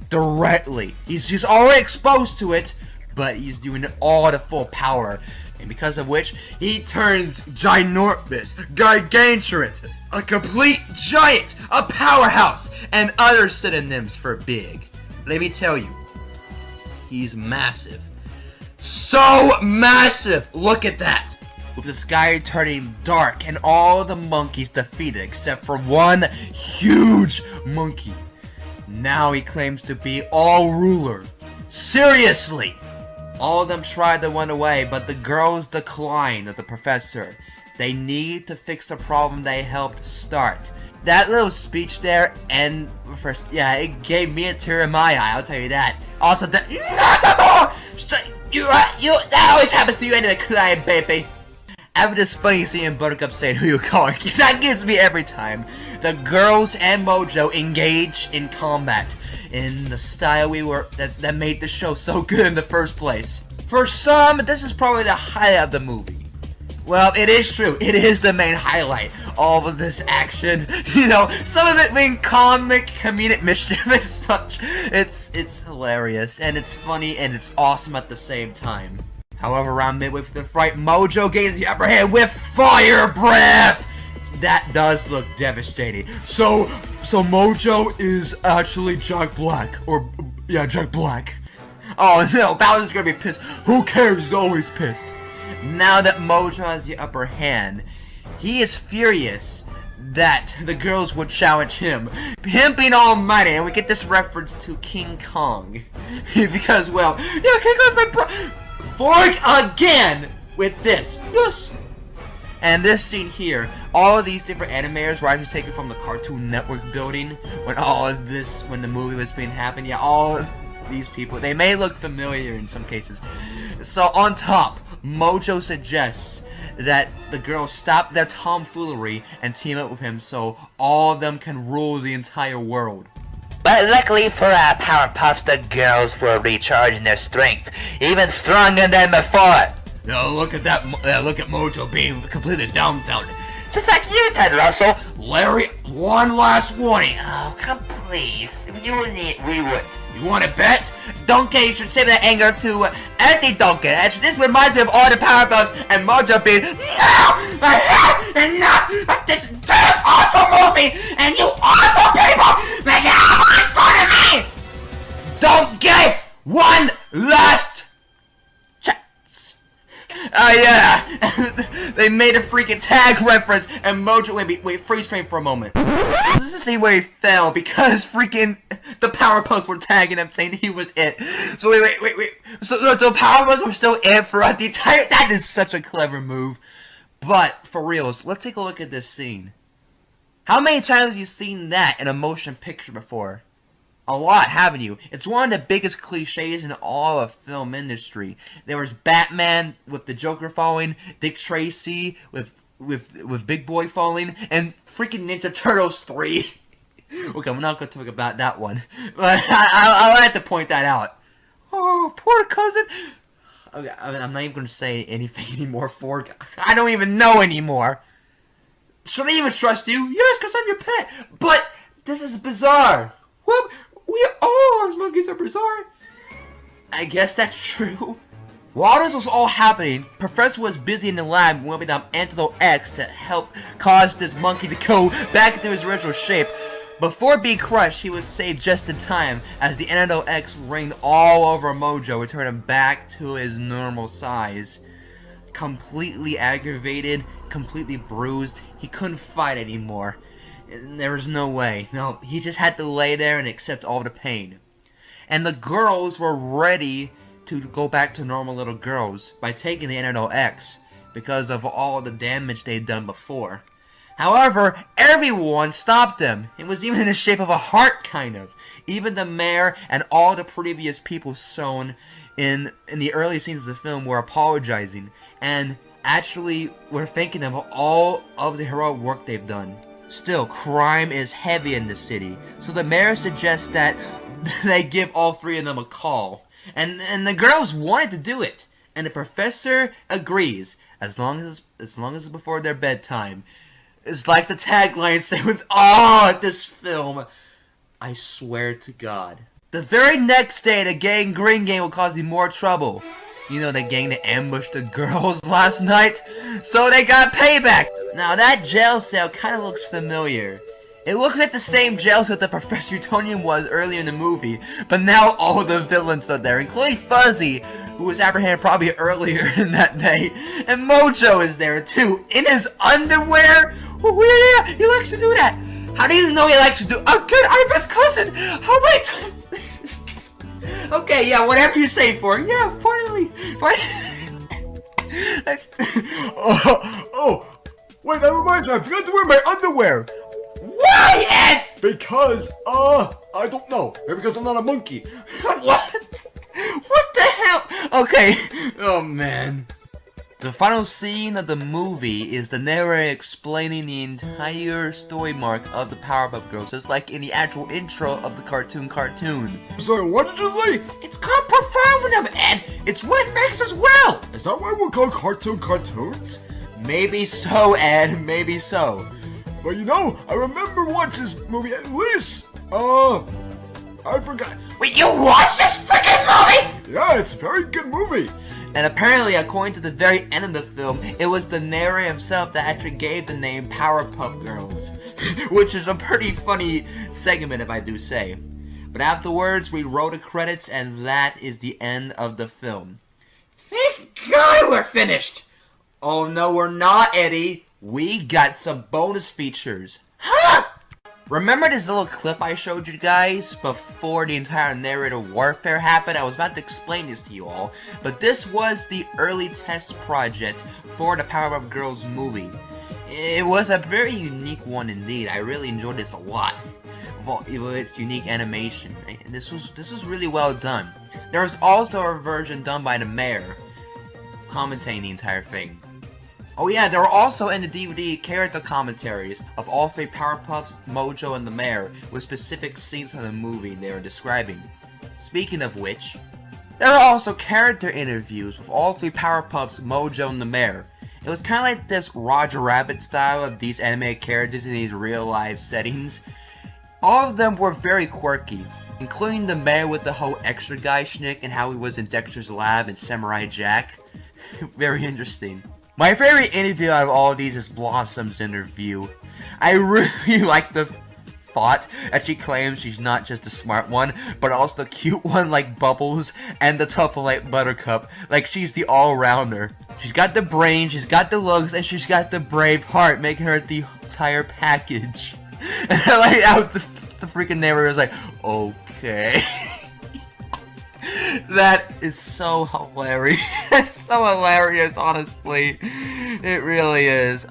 directly. He's already exposed to it, but he's doing it all to full power. And because of which, he turns ginormous, gargantuous, a complete giant, a powerhouse, and other synonyms for big. Let me tell you, he's massive. So massive! Look at that! With the sky turning dark and all the monkeys defeated except for one huge monkey. Now he claims to be all ruler. Seriously! All of them tried to run away, but the girls declined the professor. They need to fix the problem they helped start. That little speech there, and first, yeah, it gave me a tear in my eye, I'll tell you that. Also, that always happens to you and the client, baby. After this funny scene in Buttercup saying who you calling, that gets me every time. The girls and Mojo engage in combat in the style that made the show so good in the first place. For some, this is probably the highlight of the movie. Well, it is true. It is the main highlight. All of this action, you know, some of it being comic, comedic mischief and such. It's hilarious, and it's funny, and it's awesome at the same time. However, around midway through the fight, Mojo gains the upper hand with fire breath! That does look devastating. So Mojo is actually Jack Black. Yeah, Jack Black. Oh no, Bowser's gonna be pissed. Who cares? He's always pissed. Now that Mojo has the upper hand, he is furious that the girls would challenge him. Him being almighty, and we get this reference to King Kong. Because, well, yeah, King Kong's my bro. Fork again with this. Yes. And this scene here, all of these different animators were actually taken from the Cartoon Network building when when the movie was being happening. Yeah, all of these people, they may look familiar in some cases. So on top, Mojo suggests that the girls stop their tomfoolery and team up with him so all of them can rule the entire world. But luckily for our Powerpuffs, the girls were recharging their strength, even stronger than before. Now look at that, look at Mojo being completely dumbfounded. Just like you, Ted Russell. Larry, one last warning. Oh, come please. You wouldn't we would. You want to bet? Donkey, you should save that anger to anti-Donkey. This reminds me of all the Powerpuffs and Mojo being, no! I have enough of this damn awful movie, and you awful people making fun of me! Don't get one last chance. Yeah. They made a freaking tag reference, and Mojo. Wait, freeze frame for a moment. This is the way he fell because freaking the Powerpuffs were tagging him, saying he was it. So wait. So the Powerpuffs were still it throughout the entire. That is such a clever move. But for reals, let's take a look at this scene. How many times have you seen that in a motion picture before? A lot, haven't you? It's one of the biggest cliches in all of film industry. There was Batman with the Joker falling, Dick Tracy with Big Boy falling, and freaking Ninja Turtles 3. Okay, I'm not going to talk about that one, but I like to point that out. Oh, poor cousin. Okay, I'm not even going to say anything anymore, Ford. I don't even know anymore. Should I even trust you? Yes, because I'm your pet. But this is bizarre. What? We all as monkeys are bizarre. I guess that's true. While this was all happening, Professor was busy in the lab whipping up Antidote X to help cause this monkey to go back into his original shape. Before being crushed, he was saved just in time as the Antidote X rained all over Mojo and turned him back to his normal size. Completely aggravated, completely bruised, he couldn't fight anymore. There was no way. No, he just had to lay there and accept all the pain. And the girls were ready to go back to normal little girls by taking the Antidote X because of all the damage they'd done before. However, everyone stopped them. It was even in the shape of a heart, kind of. Even the mayor and all the previous people shown in the early scenes of the film were apologizing and actually were thanking them for all of the heroic work they've done. Still, crime is heavy in the city, so the mayor suggests that they give all three of them a call. And the girls wanted to do it, and the professor agrees, as long as it's before their bedtime. It's like the tagline say with this film, I swear to God. The very next day, the gang Green Gang will cause me more trouble. You know, the gang that ambushed the girls last night? So they got payback! Now that jail cell kind of looks familiar. It looks like the same jail cell that Professor Utonium was earlier in the movie, but now all the villains are there, including Fuzzy, who was apprehended probably earlier in that day. And Mojo is there too, in his underwear? Oh yeah, he likes to do that. How do you know he likes to do? Oh good, I'm his cousin! How many times? Okay, yeah, whatever you say for it. Yeah, finally. That's... Wait, that reminds me, I forgot to wear my underwear. Why, Ed? Because, I don't know. Maybe because I'm not a monkey. What? What the hell? Okay. Oh, man. The final scene of the movie is the narrator explaining the entire story arc of the Powerpuff Girls, just like in the actual intro of the cartoon. I'm sorry, what did you say? It's called performing them, Ed. It's what makes us well. Is that why we're called cartoons? Maybe so, Ed. Maybe so. But you know, I remember watching this movie at least, I forgot. Wait, you watched this freaking movie? Yeah, it's a very good movie. And apparently, according to the very end of the film, it was the narrator himself that actually gave the name Powerpuff Girls. Which is a pretty funny segment, if I do say. But afterwards, we roll the credits, and that is the end of the film. Thank God we're finished! Oh no, we're not, Eddie. We got some bonus features. Huh? Remember this little clip I showed you guys before the entire narrator warfare happened? I was about to explain this to you all, but this was the early test project for the Powerpuff Girls movie. It was a very unique one indeed. I really enjoyed this a lot. With its unique animation. This was really well done. There was also a version done by the mayor, commentating the entire thing. Oh yeah, there were also in the DVD character commentaries of all three Powerpuffs, Mojo, and the mayor with specific scenes from the movie they were describing. Speaking of which, there were also character interviews with all three Powerpuffs, Mojo, and the mayor. It was kind of like this Roger Rabbit style of these animated characters in these real life settings. All of them were very quirky, including the mayor with the whole extra guy schnick and how he was in Dexter's Lab and Samurai Jack. Very interesting. My favorite interview out of all of these is Blossom's interview. I really like the thought that she claims she's not just the smart one, but also the cute one like Bubbles and the tough one like Buttercup. Like she's the all-rounder. She's got the brain, she's got the looks, and she's got the brave heart, making her the entire package. And I like how the freaking neighbor was like, okay. That is so hilarious. It's so hilarious, honestly. It really is.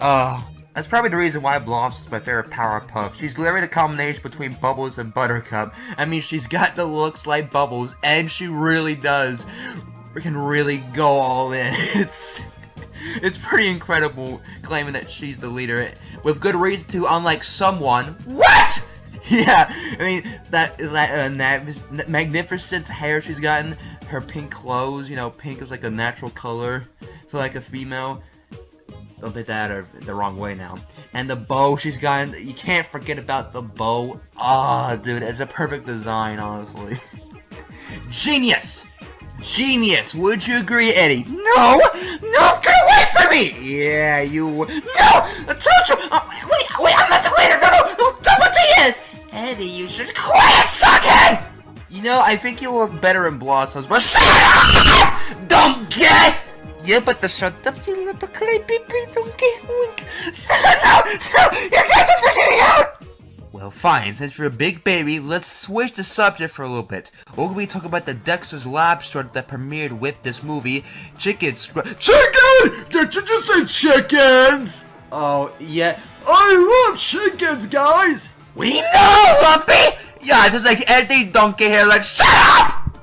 That's probably the reason why Blobs is my favorite Powerpuff. She's literally the combination between Bubbles and Buttercup. I mean, she's got the looks like Bubbles, and she really does. We can really go all in. It's pretty incredible claiming that she's the leader with good reason to, unlike someone. What? Yeah, I mean that magnificent hair she's gotten, her pink clothes. You know, pink is like a natural color for like a female. Don't take that the wrong way now. And the bow she's gotten, you can't forget about the bow. Ah, dude, it's a perfect design, honestly. Genius! Genius! Would you agree, Eddie? No! No, get away from me! Yeah, you would. No! I told you! Wait, I'm not the leader! No, what he is! Eddie, you should quit sucking! You know, I think you were better in Blossoms, but shut up! Don't get! Yeah, but the shut up, you little crybaby, don't get wink. Stop! You guys are freaking me out! Well, fine, since you're a big baby, let's switch the subject for a little bit. We're gonna be talking about the Dexter's Lab short that premiered with this movie, Chicken! Did you just say chickens? Oh, yeah. I love chickens, guys! We know, Lumpy! Yeah, just like Eddie Donkey here, like, shut up!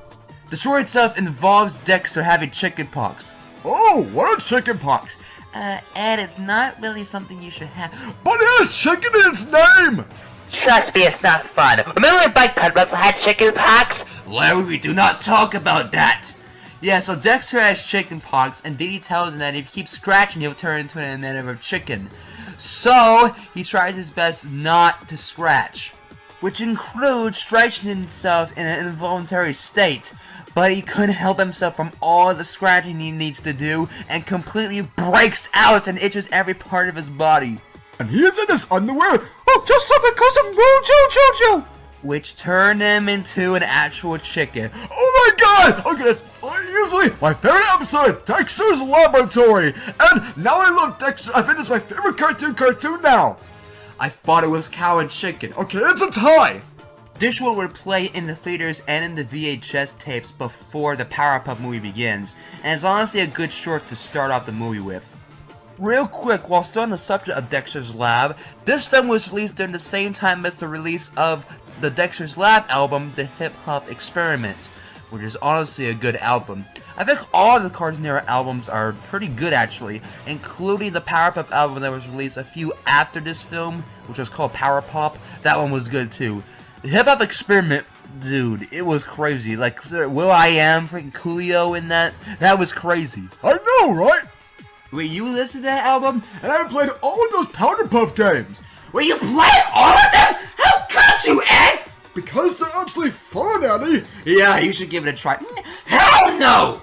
The short itself involves Dexter having chickenpox. Oh, what are chickenpox? Ed, it's not really something you should have. But it has chicken in its name! Trust me, it's not fun. Remember when Bike Cut Russell had chicken pox? Larry, we do not talk about that! Yeah, so Dexter has chickenpox, and Dee Dee tells him that if he keeps scratching, he'll turn into an animal chicken. So, he tries his best not to scratch, which includes stretching himself in an involuntary state, but he couldn't help himself from all the scratching he needs to do, and completely breaks out and itches every part of his body. And he is in his underwear? Oh, just because of Mojo Jojo! Which turned him into an actual chicken. Oh my god! Okay, that's easily my favorite episode, Dexter's Laboratory! And now I love Dexter. I think it's my favorite cartoon now! I thought it was cow and chicken. Okay, it's a tie! This one would play in the theaters and in the VHS tapes before the Powerpuff movie begins, and it's honestly a good short to start off the movie with. Real quick, while still on the subject of Dexter's Lab, this film was released during the same time as the release of the Dexter's Lab album, The Hip Hop Experiment, which is honestly a good album. I think all the Cartoon Era albums are pretty good actually, including the Powerpuff album that was released a few after this film, which was called Powerpop. That one was good too. The Hip Hop Experiment, dude, it was crazy. Like, will.i.am, freaking Coolio in that. That was crazy. I know, right? Wait, you listened to that album? And I played all of those Powerpuff games. Wait, you played all of them? How could you, Ed? Because they're actually fun, Eddie. Yeah, you should give it a try. Hell no!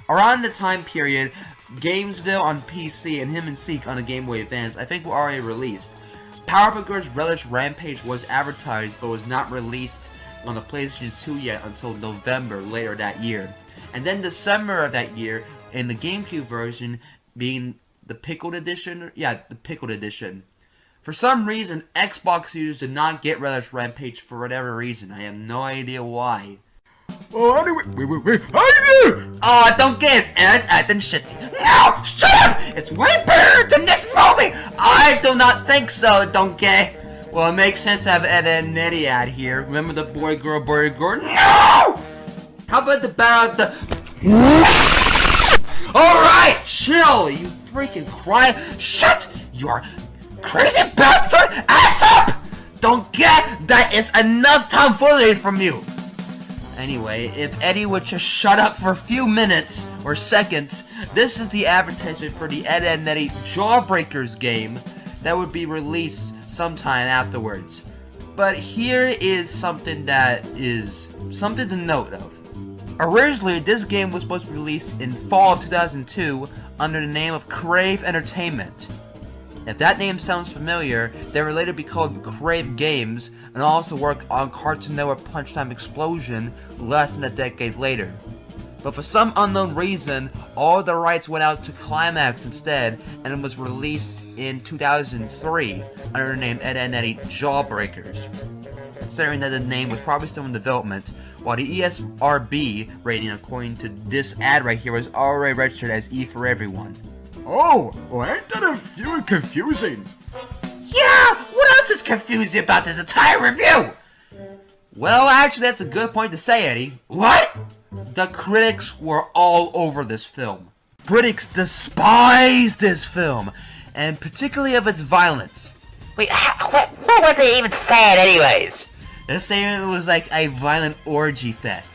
Around the time period, Gamesville on PC and Him and Seek on the Game Boy Advance, I think were already released. Powerpuff Girls Relish Rampage was advertised, but was not released on the PlayStation 2 yet until November later that year. And then December of that year, in the GameCube version, being the Pickled Edition, the Pickled Edition. For some reason, Xbox users did not get Relish Rampage for whatever reason. I have no idea why. Oh, anyway, wait, I do! Oh, don't get it, Ed Edd N Shitty. No, shut up! It's way better than this movie! I do not think so, don't get it. Well, it makes sense to have Ed Edd N Eddy out here. Remember the boy, girl, no! How about the battle of the... Alright, chill, you freaking cry. Shut your crazy bastard ass up! Don't get that is enough tomfoolery from you. Anyway, if Eddie would just shut up for a few minutes or seconds, this is the advertisement for the Ed Edd N Eddy Jawbreakers game that would be released sometime afterwards. But here is something that is something to note of. Originally, this game was supposed to be released in fall of 2002 under the name of Crave Entertainment. If that name sounds familiar, they would later be called Crave Games and also worked on Cartoon Network Punchtime Explosion less than a decade later. But for some unknown reason, all the rights went out to Climax instead, and it was released in 2003 under the name Ed, Edd N Eddy Jawbreakers. Considering that the name was probably still in development, while the ESRB rating according to this ad right here was already registered as E for everyone. Oh, well, ain't that a few confusing? Yeah, what else is confusing about this entire review? Well, actually, that's a good point to say, Eddie. What? The critics were all over this film. Critics despised this film, and particularly of its violence. Wait, what were they even saying anyways? They're saying it was like a violent orgy fest.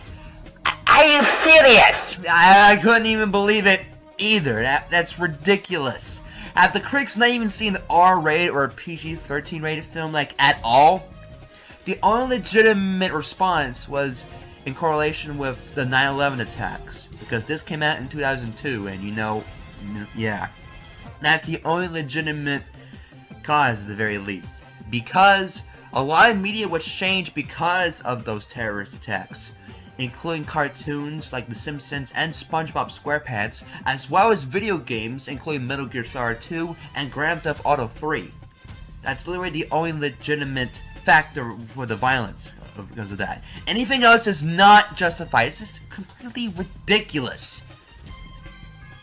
Are you serious? I couldn't even believe it either. That's ridiculous. Have the critics not even seen an R-rated or a PG-13 rated film like at all? The only legitimate response was in correlation with the 9/11 attacks, because this came out in 2002, and yeah, that's the only legitimate cause at the very least, because a lot of media was changed because of those terrorist attacks, including cartoons like The Simpsons and SpongeBob SquarePants, as well as video games including Metal Gear Solid 2 and Grand Theft Auto 3. That's literally the only legitimate factor for the violence because of that. Anything else is not justified. It's just completely ridiculous.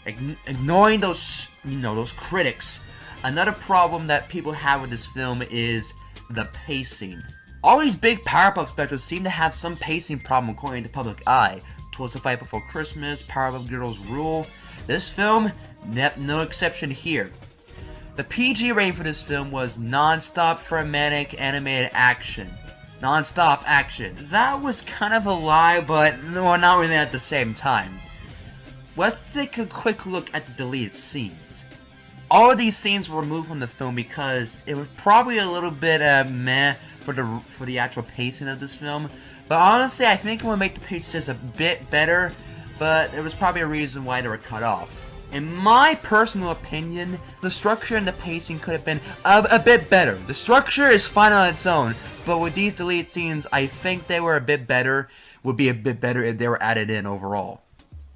Ignoring those, those critics. Another problem that people have with this film is the pacing. All these big Powerpuff specials seem to have some pacing problem according to public eye. Twas the Fight Before Christmas, Powerpuff Girls Rule. This film, no exception here. The PG rating for this film was non-stop frenetic animated action. Non-stop action. That was kind of a lie, but not really at the same time. Let's take a quick look at the deleted scenes. All of these scenes were removed from the film because it was probably a little bit meh for the actual pacing of this film. But honestly, I think it would make the pacing just a bit better, but there was probably a reason why they were cut off. In my personal opinion, the structure and the pacing could have been a bit better. The structure is fine on its own, but with these deleted scenes, I think they were would be a bit better if they were added in overall.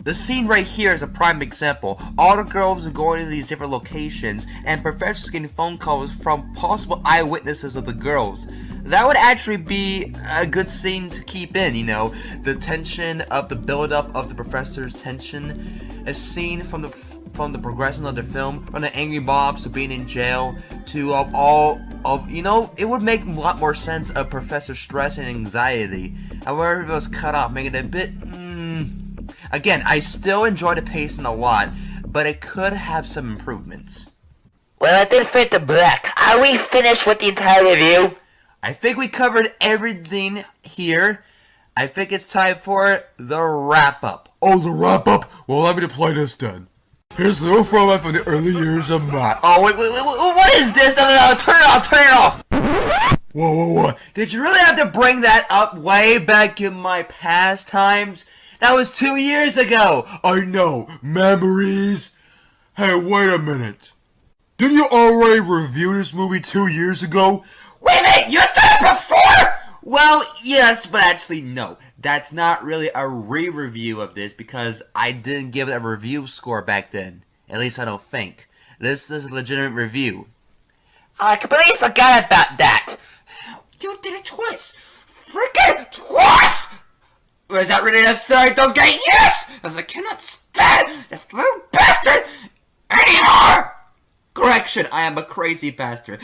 The scene right here is a prime example. All the girls are going to these different locations, and professors getting phone calls from possible eyewitnesses of the girls. That would actually be a good scene to keep in, the tension of the build-up of the professor's tension. A scene from the progression of the film, from the angry mobs to being in jail, to it would make a lot more sense of Professor's stress and anxiety. However, it was cut off, making it a bit, Again, I still enjoy the pacing a lot, but it could have some improvements. Well, it did fit the black. Are we finished with the entire review? I think we covered everything here. I think it's time for the wrap-up. Oh, the wrap-up? Well, let me play this then. Here's a little throwback from the early years of Matt. Oh, wait, what is this? No, turn it off! Whoa. Did you really have to bring that up way back in my past times? That was 2 years ago! I know, memories. Hey, wait a minute. Didn't you already review this movie 2 years ago? Wait a minute, you did it before?! Well, yes, but actually no. That's not really a re-review of this because I didn't give it a review score back then. At least I don't think. This is a legitimate review. I completely forgot about that. You did it twice! Freaking twice! Was that really necessary? Don't get it? Yes! Because I cannot stand this little bastard anymore! Correction, I am a crazy bastard.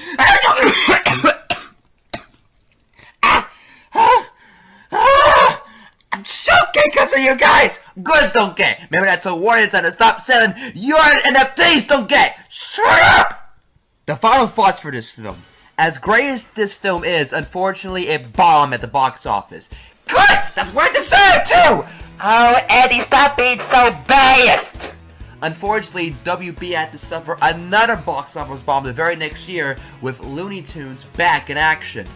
I'm choking because of you guys! Good, don't get. Maybe that's a warning sign to stop selling your NFTs, don't get. Shut up! The final thoughts for this film. As great as this film is, unfortunately it bombed at the box office. Good! That's what I deserve too! Oh, Eddie, stop being so biased! Unfortunately, WB had to suffer another box office bomb the very next year with Looney Tunes back in action.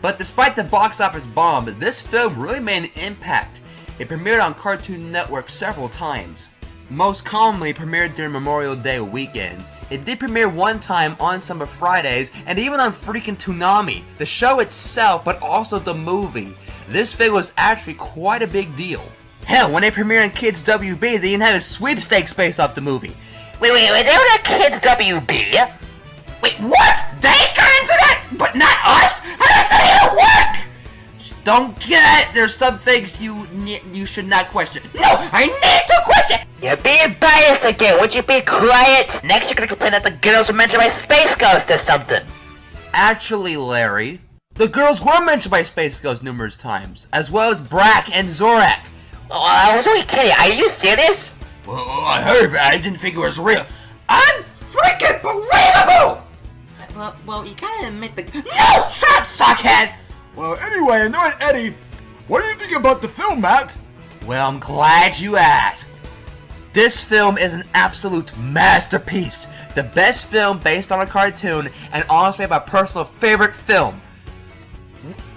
But despite the box office bomb, this film really made an impact. It premiered on Cartoon Network several times. most commonly premiered during Memorial Day weekends. It did premiere one time on summer Fridays, and even on freaking Toonami, the show itself, but also the movie. This figure was actually quite a big deal. Hell, when they premiered on Kids WB, they even had a sweepstakes based off the movie. Wait, they were at Kids WB? Wait, what? They got into that, but not us? How does that even work? Don't get it. There's some things you should not question. No, I need to question. You're being biased again. Would you be quiet? Next, you're gonna complain that the girls were mentioned by Space Ghost or something. Actually, Larry, the girls were mentioned by Space Ghost numerous times, as well as Brack and Zorak. Oh, I was only kidding. Are you serious? Well, I heard of it. I didn't think it was real. Unfreaking believable! Well, you gotta admit the... No! Shut up, suckhead! Well, anyway, Ed Edd N Eddy, what do you think about the film, Matt? Well, I'm glad you asked. This film is an absolute masterpiece. The best film based on a cartoon, and honestly my personal favorite film.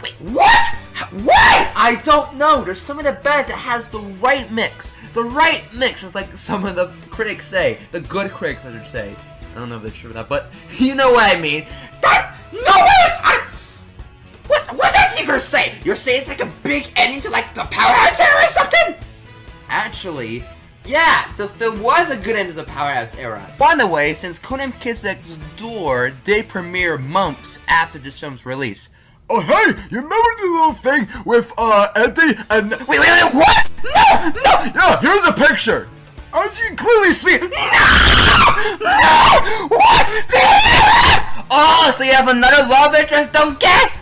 Wait, what? Why? I don't know. There's something about it that has the right mix. The right mix, just like some of the critics say. The good critics, I should say. I don't know if they're true or not, but you know what I mean. What's that you gonna say? You're saying it's like a big ending to like the Powerhouse era or something? Actually, yeah, the film was a good end to the Powerhouse era. By the way, since Conan Kids Next Door did premiere months after this film's release. Oh hey, you remember the little thing with Eddie and... Wait, what? No! Yeah, here's a picture. As you can clearly see... No! What? Oh, so you have another love interest, don't get?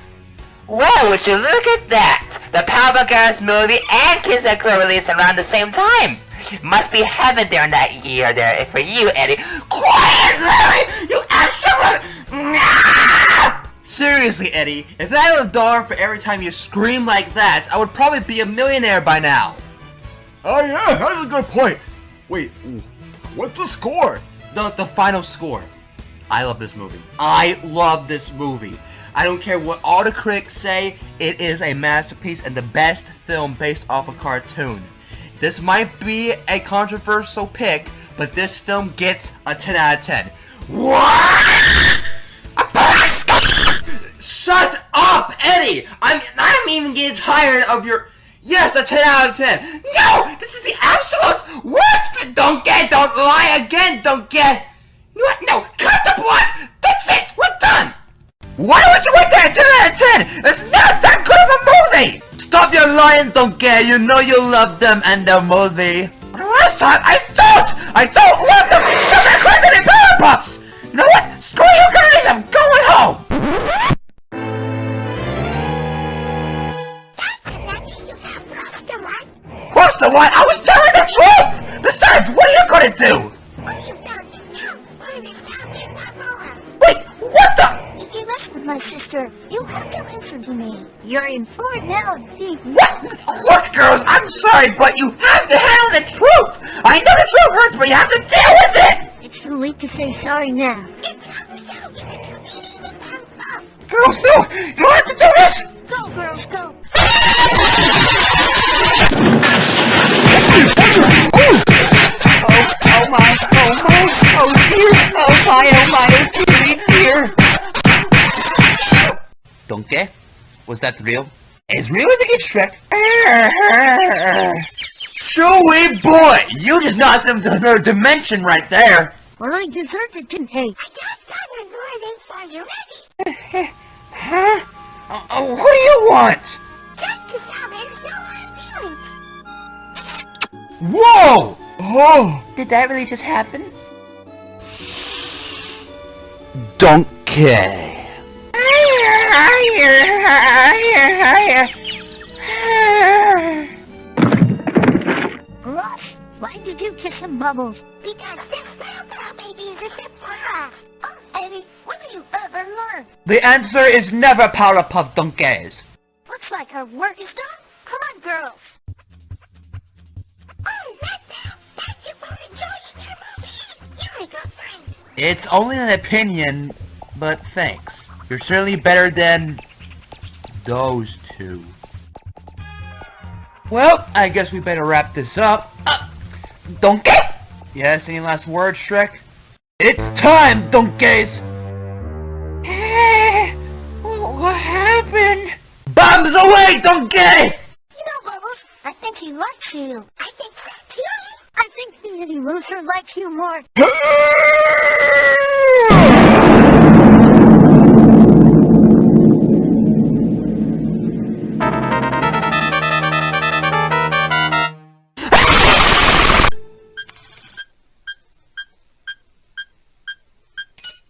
Well, would you look at that? The Powerpuff Girls Movie and Kids Next Door released around the same time. Must be heaven during that year there for you, Eddie. Quiet, Larry! You absolute... Seriously, Eddie, if I had $1 for every time you scream like that, I would probably be a millionaire by now. Oh yeah, that's a good point. Wait, what's the score? The final score. I love this movie. I love this movie. I don't care what all the critics say, it is a masterpiece and the best film based off a cartoon. This might be a controversial pick, but this film gets a 10 out of 10. What? Shut up, Eddie! I'm even getting tired of your... Yes, a 10 out of 10. No! This is the absolute worst! Don't lie again, don't get... You know what? No, cut the block! That's it! We're done! Why would you want that 10 out of 10? It's not that good of a movie! Stop your lying, don't get. You know you love them and the movie. But last time, I don't love them! Stop that crybaby Powerpuffs! You know what? Screw you guys! I'm going home! What's the what? I was telling the truth! Besides, what are you gonna do? Wait, what the? If you mess with my sister, you have to listen to me. You're in for it now, see? What? Look, girls, I'm sorry, but you have to handle the truth! I know the truth hurts, but you have to deal with it! It's too late to say sorry now. Girls, no! You don't have to do this! Go, girls, go! Donkey? Was that real? As real as it gets, Shrek. Chewy boy! You just knocked him to another dimension right there! Well, I deserved it today. I got something ready for you, ready? Huh? What do you want? Just to tell me there's no hard feelings. Whoa! Oh! Did that really just happen? Donkey. Russ, why did you kiss some bubbles? Because this little girl baby is a tip for her. Oh, Eddie, will you ever learn? The answer is never, Powerpuff Donkeys. Looks like our work is done. Come on, girls. Oh, right now, thank you for enjoying your movie. You're a good friend. It's only an opinion, but thanks. You're certainly better than those two. Well, I guess we better wrap this up. Donkey? Yes, any last words, Shrek? It's time, donkeys! What happened? Bombs away, donkey! You know, Bubbles, I think he likes you. I think that too. I think Eddie Rooster likes you more.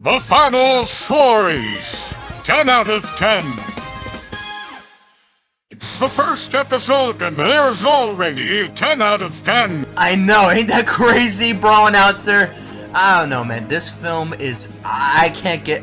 The final stories. 10 out of 10. It's the first episode and there's already 10 out of 10. I know, ain't that crazy, bro announcer? I don't know, man. This film is... I can't get...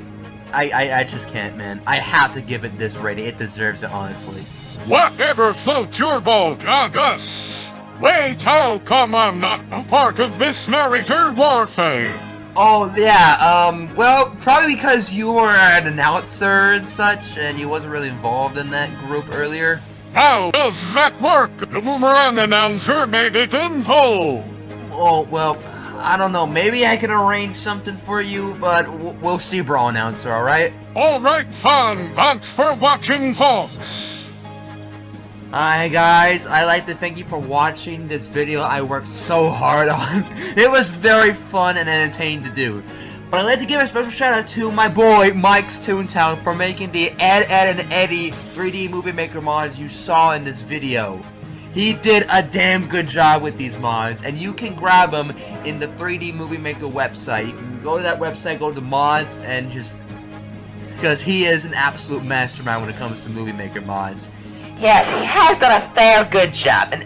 I just can't, man. I have to give it this rating. It deserves it, honestly. Whatever floats your boat, August. Wait, how come I'm not a part of this narrator warfare? Oh, yeah, well, probably because you were an announcer and such, and you wasn't really involved in that group earlier. How does that work? The boomerang announcer made it in full. Oh, well, I don't know. Maybe I can arrange something for you, but we'll see, bro announcer, alright? Alright, fun. Thanks for watching, folks. Hi guys, I'd like to thank you for watching this video I worked so hard on. It was very fun and entertaining to do. But I'd like to give a special shout out to my boy Mike's Toontown for making the Ed, Edd N Eddy 3D Movie Maker mods you saw in this video. He did a damn good job with these mods, and you can grab them in the 3D Movie Maker website. You can go to that website, go to mods, and just... because he is an absolute mastermind when it comes to Movie Maker mods. Yes, he has done a fair good job. An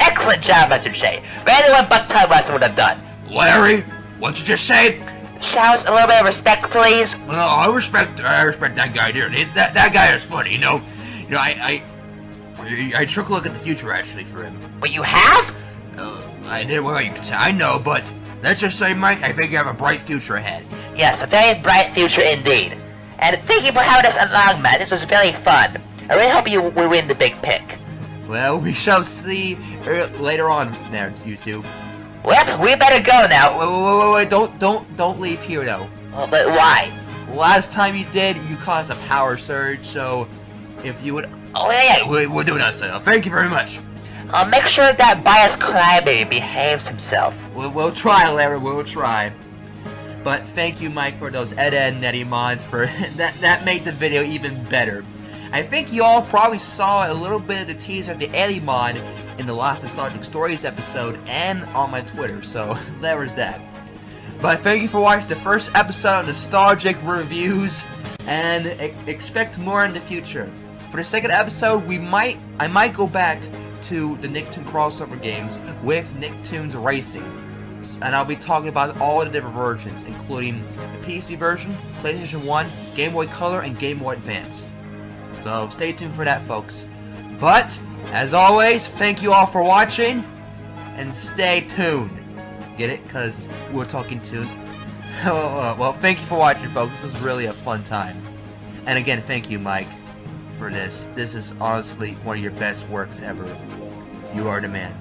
excellent job, I should say. Better than what Buck Tugbuster would have done. Larry, what'd you just say? Show us a little bit of respect, please. Well, I respect that guy there. That guy is funny, you know. I took a look at the future actually for him. But you have? I did. Well, you can say I know, but let's just say, Mike, I think you have a bright future ahead. Yes, a very bright future indeed. And thank you for having us along, Matt. This was very fun. I really hope you will win the big pick. Well, we shall see later on there, you two. Well, we better go now. Wait, don't leave here though. But why? Last time you did, you caused a power surge, so if you would... Oh, yeah. We'll do that, so thank you very much. I'll make sure that biased crybaby behaves himself. We'll try, Larry, we'll try. But thank you, Mike, for those Ed, Edd N Eddy mods. For that made the video even better. I think you all probably saw a little bit of the teaser of the Eddy mod in the last Nostalgic Stories episode and on my Twitter, so there was that. But thank you for watching the first episode of Nostalgic Reviews, and expect more in the future. For the second episode, I might go back to the Nicktoon crossover games with Nicktoons Racing. And I'll be talking about all the different versions, including the PC version, PlayStation 1, Game Boy Color, and Game Boy Advance. So stay tuned for that, folks. But, as always, thank you all for watching, and stay tuned. Get it? Because we're talking to... well, thank you for watching, folks. This was really a fun time. And again, thank you, Mike, for this. This is honestly one of your best works ever. You are the man.